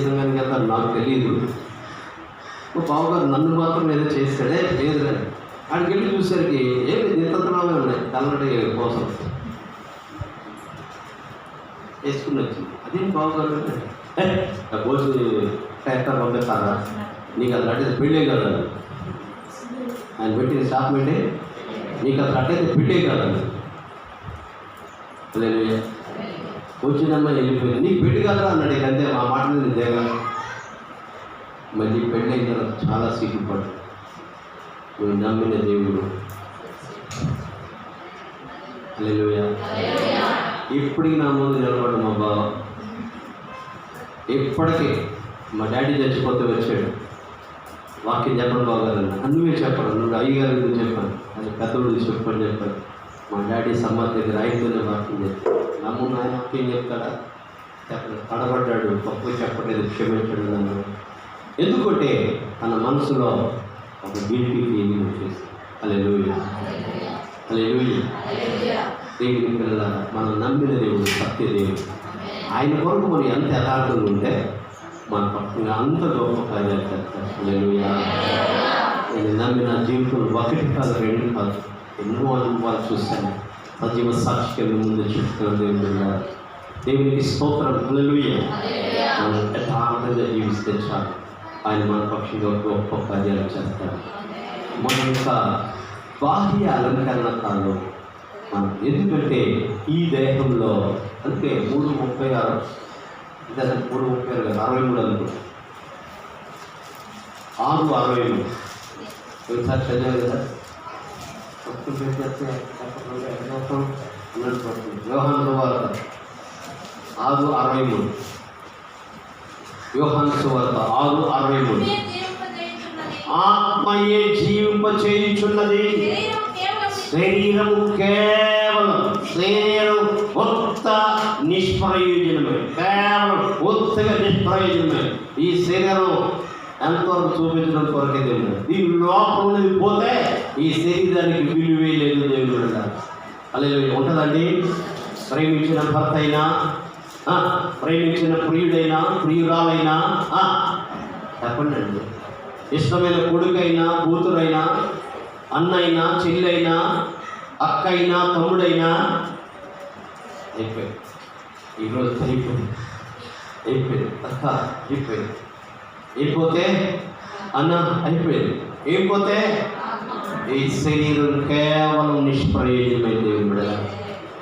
సంఘానికి వెళ్తాను నాకు తెలియదు. మా బావగారు నన్ను మాత్రం ఏదో చేస్తాడే లేదు కానీ ఆడికి వెళ్ళి చూసేసరికి ఏమి నితంత్రాలే ఉన్నాయి. తల్లడి కోసం వేసుకుని వచ్చింది. అదేం బావగారు భోజు ట్రాక్టర్ పంపిస్తారా, నీకు అసలు అట్టేది పెళ్ళే కదా, ఆయన పెట్టిన స్టాప్మెంటే నీకు అసలు అట్టయితే పెళ్ళే కదా. లేదు వచ్చిందమ్మా వెళ్ళిపోయింది, నీకు పెళ్ళి కదా అన్నాడు. ఇక అంతే, ఆ మాట మీద దేగా. మళ్ళీ పెళ్ళి అయిన తర్వాత చాలా సిగ్గుపడు. నువ్వు నమ్మిన దేవుడు. హల్లెలూయా. ఇప్పటికి నా ముందు నిలబడ్డ మా బావ, ఇప్పటికే మా డాడీ చచ్చిపోతే వచ్చాడు. వాక్యం చెప్పడం బాగాలన్నా నువ్వే చెప్పాను, నువ్వు అయ్యగారి గురించి చెప్పాను, అది పెద్దోడు చెప్పని చెప్పాను. మా డాడీ సమాధి దగ్గర ఆయనతోనే వాక్యం చెప్పాను. నమ్ము నాయన వాక్యం చెప్తాడా? చెప్పలేదు, తడబడ్డాడు, తప్పు చెప్పలేదు, క్షమించాడు నన్ను. ఎందుకంటే తన మనసులో ఒక గిల్టీ ఫీలింగ్ వచ్చేసి. హల్లెలూయా, హల్లెలూయా. దేవుని పిల్లల, మనం నమ్మిన దేవుడు సత్య దేవుడు. ఆయన కొరకు మనం ఎంత యథార్థంగా ఉంటే మన పక్కన అంత గొప్ప కార్యాలు చేస్తారు. హల్లెలూయా. నేను నమ్మిన జీవితంలో ఒకటి కాదు, రెండు కాదు, ఎన్నో అనుభవాలు చూశాను. సజీవ సాక్షిగా ముందు చెప్తున్న దేవుడు. దేవునికి స్తోత్రం. హల్లెలూయా. మనం యథార్థంగా జీవిస్తే చాలు, ఆయన మన పక్షంగా గొప్ప కార్యాలు చేస్తారు. మన యొక్క బాహ్య అలంకరణ కాదు మనం. ఎందుకంటే ఈ దేహంలో అంటే 3:36 ఇదే 3:36 63 అనుకో, 6:63 ఒకసారి చదివారు కదా. యోహాను సువార్త 6:63, యోహాను సువార్త 6:63. ఆత్మయే జీవింప చేయుచున్నది, శరీరము కేవలం ఉత్త నిష్ప్రయోజనమే, కేవలం ఉత్తగా నిష్ప్రయోజనమే. ఈ శరీరం ఎంతవరకు చూపించడం కొరకే దేవుడు. దీని లోపల ఉన్నది పోతే ఈ శరీరానికి విలువే లేదు దేవుడు. అలా ఉంటుందండి. ప్రేమించిన భర్త అయినా, ప్రేమించిన ప్రియుడైనా, ప్రియురాలైనా, చెప్పండి అండి, ఇష్టమైన కొడుకైనా, కూతురైనా, అన్నైనా, చెల్లైనా, అక్కైనా, తమ్ముడైనా అయిపోయింది. ఈరోజు అయిపోయింది అక్క అయిపోయింది, అయిపోతే అన్న అయిపోయింది, అయిపోతే ఈ శరీరం కేవలం నిష్ప్రయోజనమైన దేవుడు.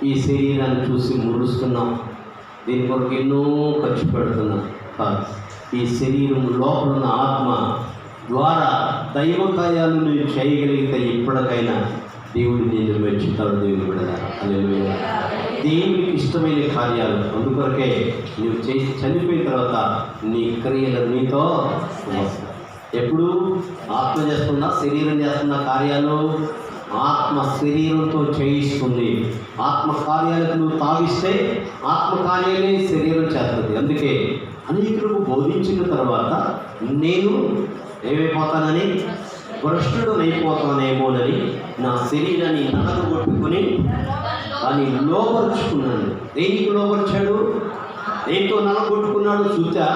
ఈ శరీరాన్ని చూసి మురుస్తున్నాం, దీని కొరకు ఎన్నో ఖర్చు పెడుతున్నాం. ఈ శరీరం లోపల ఉన్న ఆత్మ ద్వారా దైవ కార్యాలు నేను చేయగలిగితే ఎప్పటికైనా దేవుడు నేను మెచ్చుతాడు. దేవుడు బిడ్డలారా, హల్లెలూయా. దేవునికి ఇష్టమైన కార్యాలు, అందుకొరకే నువ్వు చనిపోయిన తర్వాత నీ క్రియలు నీతో వస్తాయి. ఎప్పుడు ఆత్మ చేస్తున్నా, శరీరం చేస్తున్న కార్యాలు ఆత్మ శరీరంతో చేయిస్తుంది. ఆత్మ కార్యాలకు నువ్వు తాగిస్తే ఆత్మ కార్యాలే శరీరం చేస్తుంది. అందుకే అనేకులకు బోధించిన తర్వాత నేను ఏమైపోతానని, భ్రష్టుడనైపోతానేమోనని నా శరీరాన్ని నలగొట్టుకుని దాన్ని లోపరుచుకున్నాను. దేనికి లోపరిచాడు? దేంతో నలగొట్టుకున్నాడు? చూచా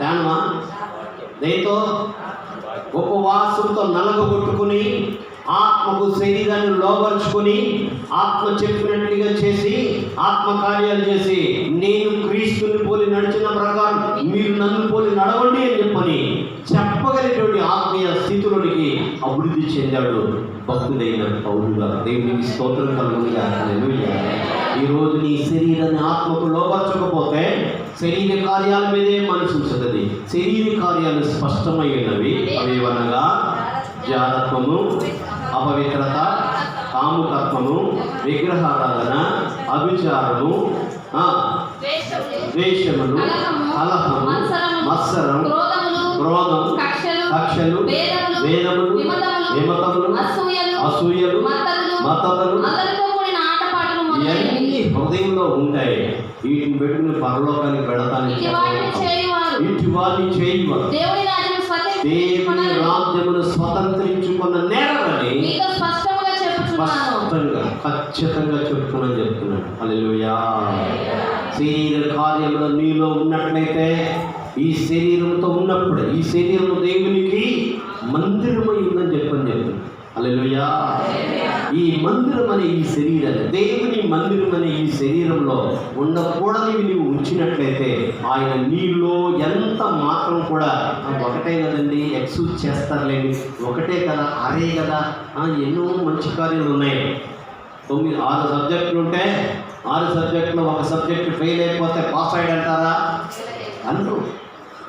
ధ్యానమా? దేంతో? ఉపవాసంతో నలగొట్టుకుని ఆత్మకు శరీరాన్ని లోపరుచుకొని ఆత్మ చెప్పినట్లుగా చేసి ఆత్మ కార్యాలు చేసి నేను క్రీస్తుని పోలి నడిచిన ప్రకారం మీరు నన్ను పోలి నడవండి అని చెప్పగలిగినటువంటి ఆత్మీయ స్థితులకి అభివృద్ధి చెందాడు భక్తుడైన పౌలుగా. దేవునికి స్తోత్రం కలుగునుగా. హల్లెలూయా. ఈరోజు నీ శరీరాన్ని ఆత్మకు లోపరచకపోతే శరీర కార్యాల మీదే మనసు ఉంచుతుంది. శరీర కార్యాలు స్పష్టమైనవి. అవేవనగా జారత్వము, అపవిత్రత, కాముకత్వము, విగ్రహారాధన, అభిచారము, ద్వేషములు, కలహము, మత్సరం, క్రోధం, కక్షలు, వేదములు, విమతములు, అసూయలు, మతములు ఇవన్నీ హృదయంలో ఉంటాయి. వీటిని పెట్టుకుని పరలోకానికి పెడతానికి ఇంటి వారిని చేయవారు దేవుని రాజ్యమును స్వతంత్రించుకున్న నేరమని స్పష్టంగా ఖచ్చితంగా చెప్తున్నాను. హల్లెలూయా. శరీర కార్యములు నీలో ఉన్నట్లయితే, ఈ శరీరంతో ఉన్నప్పుడు ఈ శరీరం దేవునికి మందిరమై ఉందని చెప్తున్నాను. హల్లెలూయా. ఈ మందిరం అనే ఈ శరీరాన్ని, దేవుని మందిరం అనే ఈ శరీరంలో ఉండకూడనివి నీవు ఉంచినట్లయితే ఆయన నీలో ఎంత మాత్రం కూడా ఒకటే కదండి, ఎక్స్క్యూజ్ చేస్తారులేండి, ఒకటే కదా, అరే కదా, ఎన్నో మంచి కార్యాలు ఉన్నాయి. 6 సబ్జెక్టులు ఉంటే 6 సబ్జెక్టులో ఒక సబ్జెక్టు ఫెయిల్ అయిపోతే పాస్ అయ్యాడంటారా? అంటూ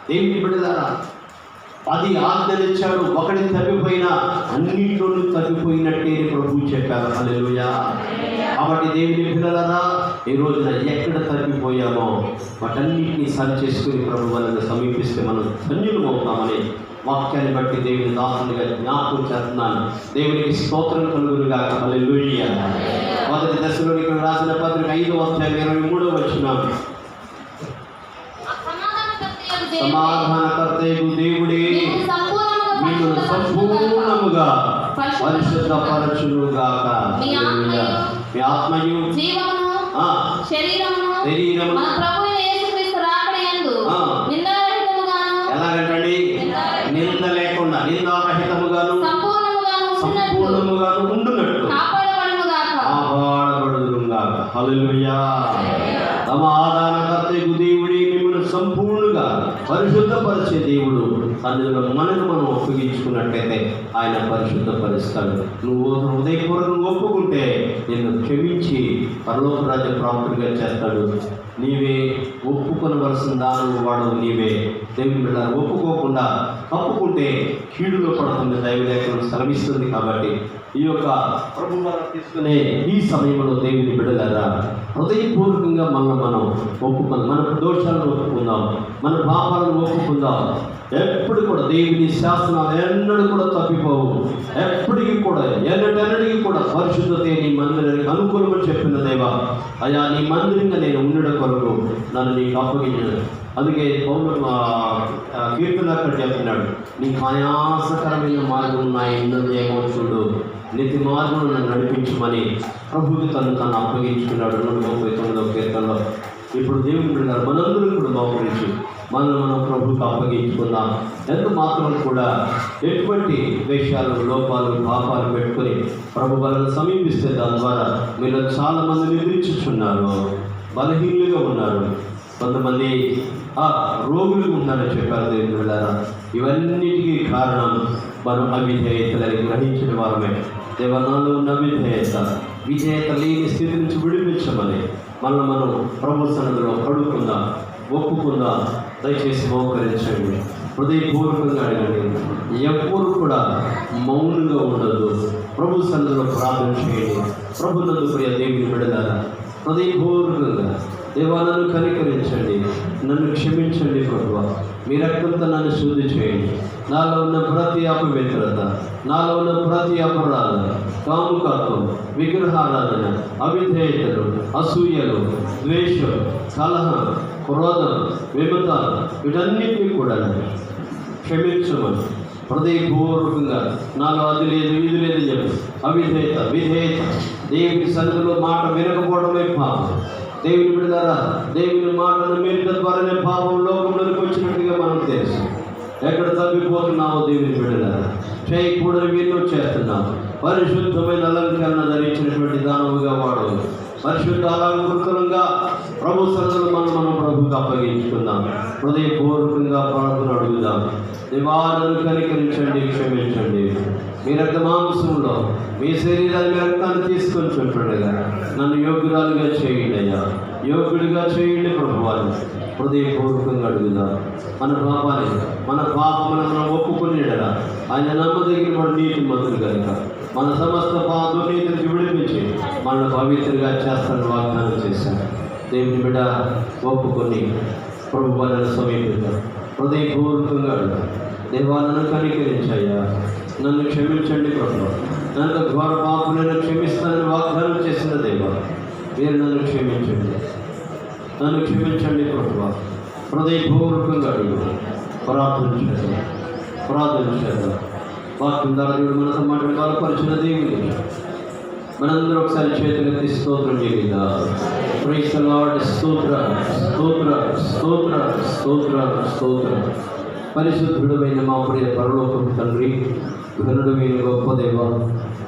దేవుని బిడ్డలారా, 10 ఆజ్ఞలు ఇచ్చాడు, ఒకటి తప్పిపోయినా అన్నింటిలోనూ తప్పిపోయినట్టే ప్రభువు చెప్పారు. హల్లెలూయా. కాబట్టి దేవుని పిల్లలారా, ఈ రోజున ఎక్కడ తప్పిపోయామో వాటన్నింటినీ సరి చేసుకుని ప్రభు వాళ్ళని సమీపిస్తే మనం ధన్యులు అవుతామని వాక్యాన్ని బట్టి దేవుని దాసునిగా జ్ఞాపకం చేస్తున్నాను. దేవునికి స్తోత్రం కలుగునుగా. హల్లెలూయా. 1 దశలోనికి రాసిన పత్రిక 5వ అధ్యాయం 23వ వచనం. సమాధానకర్తయగు దేవుడే మిమ్మల్ని సంపూర్ణముగా పరిశుద్ధపరచునుగాక. మీ ఆత్మయు శరీరమును ఎలాగంటండి? నింద లేకుండా, నిందారహితముగాను సంపూర్ణముగాను ఉండునట్టు కాపాడబడుదురుగాక. హల్లెలూయా. సమాధానకర్తయగు దేవుడే మిమ్మల్ని సంపూర్ణంగా పరిశుద్ధపరిచే దేవుడు. అందులో మనకు మనం ఒప్పగించుకున్నట్లయితే ఆయన పరిశుద్ధపరుస్తాడు. నువ్వు హృదయపూర్వకంగా ఒప్పుకుంటే నిన్ను క్షమించి పరలోక రాజ్య ప్రాప్తుడిగా చేస్తాడు. నీవే ఒప్పుకొనవలసిన దాని వాడు నీవే. దేవుని బిడ్డ ఒప్పుకోకుండా తప్పుకుంటే కీడులో పడుతుంది, దైవలేఖనం శ్రమిస్తుంది. కాబట్టి ఈ యొక్క ప్రభువారం తీసుకునే ఈ సమయంలో దేవుని బిడ్డలారా, హృదయపూర్వకంగా మనం ఒప్పుకుందాం, మన దోషాలను ఒప్పుకుందాం, మన పాపాలను ఒప్పుకుందాం. ఎప్పుడు కూడా దేవుని శాసనాలు ఎన్నడూ కూడా తప్పిపోవు. ఎప్పటికీ కూడా ఎన్నడూ పరిశుద్ధతే నీ మందిరానికి అనుకూలమని చెప్పిన దేవా, అయ్యా నీ మందిరంగా నేను ఉండడం కొరకు నన్ను నీకు అప్పగించాను. అందుకే పౌరులు కీర్తనక్కడ చెప్తున్నాడు, నీకు ఆయాసకరమైన మార్గం ఉన్నదేమో చూడు, నిత్య మార్గం నన్ను నడిపించమని ప్రభుకి తను అప్పగించుకున్నాడు 139వ కీర్తనలో. ఇప్పుడు దేవుడు గారు మనందరూ కూడా మోకరించి మనం ప్రభుకి అప్పగించుకుందాం. ఎంత మాత్రం కూడా ఎటువంటి వేషాలు, లోపాలు, పాపాలు పెట్టుకొని ప్రభు వాళ్ళని సమీపిస్తే దాని ద్వారా మీరు చాలామంది నిద్రించుచున్నారు, బలహీనులుగా ఉన్నారు, కొంతమంది రోగులుగా ఉన్నారని చెప్పారు దేవుని బిడ్డలారా. ఇవన్నిటికీ కారణం మనం అవిధేయతలని గ్రహించిన వారమే. దేవనాల్లో ఉన్న విధేయత లేని స్థితి నుంచి విడిపించమని మనం ప్రభు సన్నిధిలో కడుక్కుందాం, ఒప్పుకుందాం. దయచేసి మోకరించండి, హృదయపూర్వకంగా అడగండి. ఎవ్వరు కూడా మౌనంగా ఉండదు. ప్రభు సన్నిధిలో ప్రార్థన చేయండి. ప్రభు నందు ప్రియ దేవుని బిడ్డలారా, హృదయపూర్వకంగా దేవా నన్ను కనికరించండి, నన్ను క్షమించండి ప్రభువా, మీ రక్తంతో నన్ను శుద్ధి చేయండి. నాలో ఉన్న ప్రతి అపవిత్రత, నాలో ఉన్న ప్రతి అపరాధం, కాముకత్వం, విగ్రహారాధన, అవిధేయతలు, అసూయలు, ద్వేషం, కలహం, క్రోధం, విమత, వీటన్నిటినీ కూడా క్షమించమని హృదయపూర్వకంగా నాలో అది లేదు ఇది లేదు చెప్పు. విధేయత దేవుని సన్నిధిలో మాట వినకపోవడమే పాపం. దేవుని బిడ్డలారా, దేవుని మాటను మీరిన ద్వారానే పాపం లోకంలోకి వచ్చినట్టుగా మనం తెలుసు. ఎక్కడ తప్పిపోతున్నామో దేవుని బిడ్డలారా, చేయకూడని వీళ్ళు చేస్తున్నాము. పరిశుద్ధమైన అలంకరణ ధరించినటువంటి దానవుగా వాడవు. పరిశుద్ధ అలంకృతంగా ప్రభు సన్నిధిలో మనం ప్రభుకి అప్పగించుకుందాం. హృదయపూర్వకంగా ప్రార్థన అడుగుదాం. దేవాలను కనికరించండి, క్షమించండి. మీ రక్త మాంసంలో మీ శరీరాన్ని, మీ రక్తాన్ని తీసుకొని చుంటుండగా నన్ను యోగ్యురాలుగా చేయండి అయ్యా, యోగ్యుడిగా చేయండి ప్రభువాన్ని. హృదయపూర్వకంగా అడుగుదాం. మన పాపములను మనం ఒప్పుకునేడరా ఆయన నమ్మదగిన వాడు నీతి మంత్రులు కనుక మన సమస్త దుర్నీతిని విడిపించి మనల్ని పవిత్రంగా చేస్తానని వాగ్దానం చేశాను. దేవుని బిడ్డ ఒప్పుకొని ప్రభు వాళ్ళని సమీపిద్దాం. హృదయపూర్వకంగా అడుగుదాం. దేవా నన్ను కనికరించయ్యా, నన్ను క్షమించండి ప్రభు, నన్ను ఘోర పాపలను క్షమిస్తానని వాగ్దానం చేసిన దేవా, మీరు నన్ను క్షమించండి, నన్ను క్షమించండి ప్రభు. హృదయపూర్వకంగా అడుగు ప్రార్థన చేద్దాం. వాక్యం ద్వారా దేవుడు మనతో మాట్లాడి బలపరిచిన దేవుని మనందరూ ఒకసారి చేతులెత్తి స్తోత్రం చేద్దాం. Praise the lord. స్తోత్ర స్తోత్ర స్తోత్ర స్తోత్ర స్తోత్ర. పరిశుద్ధుడమైన మా ప్రియ పరలోకపు తండ్రి, ఘనుడమైన గొప్ప దేవ,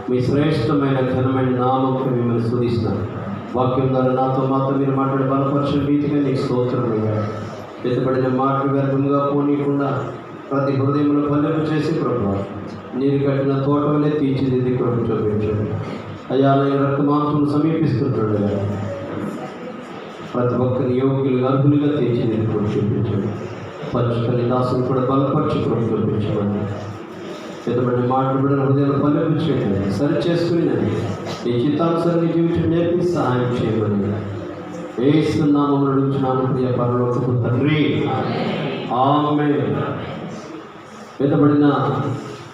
మీ శ్రేష్టమైన ఘనమైన నామముకు మిమ్మల్ని స్తుతిస్తున్నాను. వాక్యం ద్వారా నాతో మాత్రం మీరు మాట్లాడి బలపరిచిన రీతిగా నీకు స్తోత్రం అయ్యా. ఎత్తబడిన మాటలు వ్యర్థంగా పోనీయకుండా ప్రతి హృదయంలో ఫలింపు చేసి ప్రభు నీరు కట్టిన తోటలే తీర్చిదిద్ది కృప చూపించండి అయ్యా. నేను రక్తమాంసం సమీపిస్తుంటాడు కదా, ప్రతి ఒక్కరిని యోగ్యులుగా అర్హులుగా తీర్చిదిద్ది కృప చూపించండి. పరిశుద్ధని దాసులు కూడా బలపరిచి కృప చూపించమని ఎత్తబడిన మాటలు కూడా హృదయంలో ఫలింపు చేయండి. సరి చేసుకుని నీ చిత్తానుసారాన్ని జీవించడం నేర్పి సహాయం చేయమని యేసు నామములో అడుగుచున్నాను ప్రియ పరలోకపు తండ్రి, ఆమేన్. ఎత్తబడిన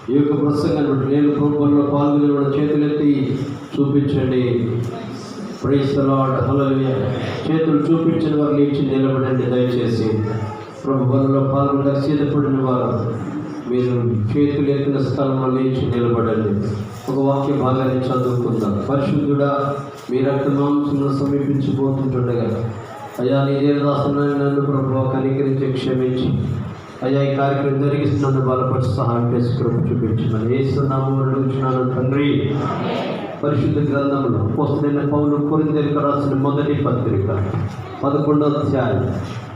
ఈ యొక్క ప్రసంగాన్ని బట్టి నేను ప్రభువులో పాల్గొనే చేతులెత్తి చూపించండి. Praise the Lord. హల్లెలూయా. చేతులు చూపించిన వారు లేచి నిలబడండి దయచేసి. ప్రభువులో పాల్గొనక సిద్ధపడిన వారు మీరు చేతులు ఎత్తిన స్థలంలో లేచి నిలబడండి. ఒక వాక్య భాగాన్ని చదువుకుందాం. పరిశుద్ధుడా, మీ రక్తమాంసమును సమీపించిపోతుంటుండగా అయ్యా నీ దేవదాసుని నన్ను ప్రభువా కనికరించి క్షమించి అయ్యా ఈ కార్యక్రమం జరిగిస్తున్నందుకు బలపరిచి సహాయం చేసి కృప చూపించమని యేసు నామములో అడుగుచున్నాను తండ్రి. పరిశుద్ధ గ్రంథంలో అపోస్తలుడైన పౌలు కొరింథీయులకు రాసిన మొదటి పత్రిక 11వ అధ్యాయం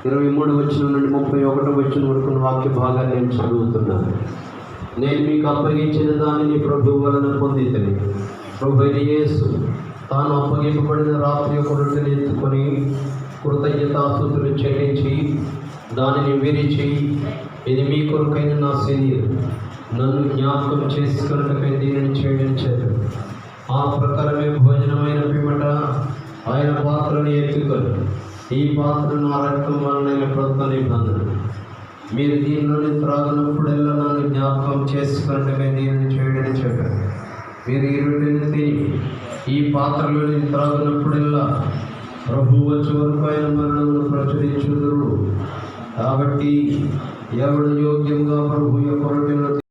23వ వచనం నుండి 31వ వచనం వరకు వాక్య భాగాన్ని నేను చదువుతున్నాను. నేను మీకు అప్పగించిన దానిని ప్రభువు వలన పొందితిని. ప్రభువైన యేసు తాను అప్పగింపబడిన రాత్రి ఒక రొట్టెను ఎత్తుకొని కృతజ్ఞతాస్తుతులు చెల్లించి దానిని విరిచి, ఇది మీ కొరకైన నా శరీరం, నన్ను జ్ఞాపకం చేసుకున్నట్టుకై దీనిని చేయడం చెప్పాడు. ఆ ప్రకారమే భోజనమైన పిమ్మట ఆయన పాత్రను ఎత్తుకొని, ఈ పాత్ర నా రక్తం వలన క్రొత్త నిబంధన, మీరు దీనిలోని త్రాగినప్పుడల్లా నన్ను జ్ఞాపకం చేసుకున్నట్టుకై దీనిని చేయడం చెప్పాడు. మీరు ఈ రొట్టెను తిని ఈ పాత్రలోని త్రాగినప్పుడల్లా ప్రభు వచ్చే వరకు ఆయన మరణమును ప్రచురించుదురు. కాబట్టి ఎవడు యోగ్యంగా ప్రభు యొక్క రొట్టెను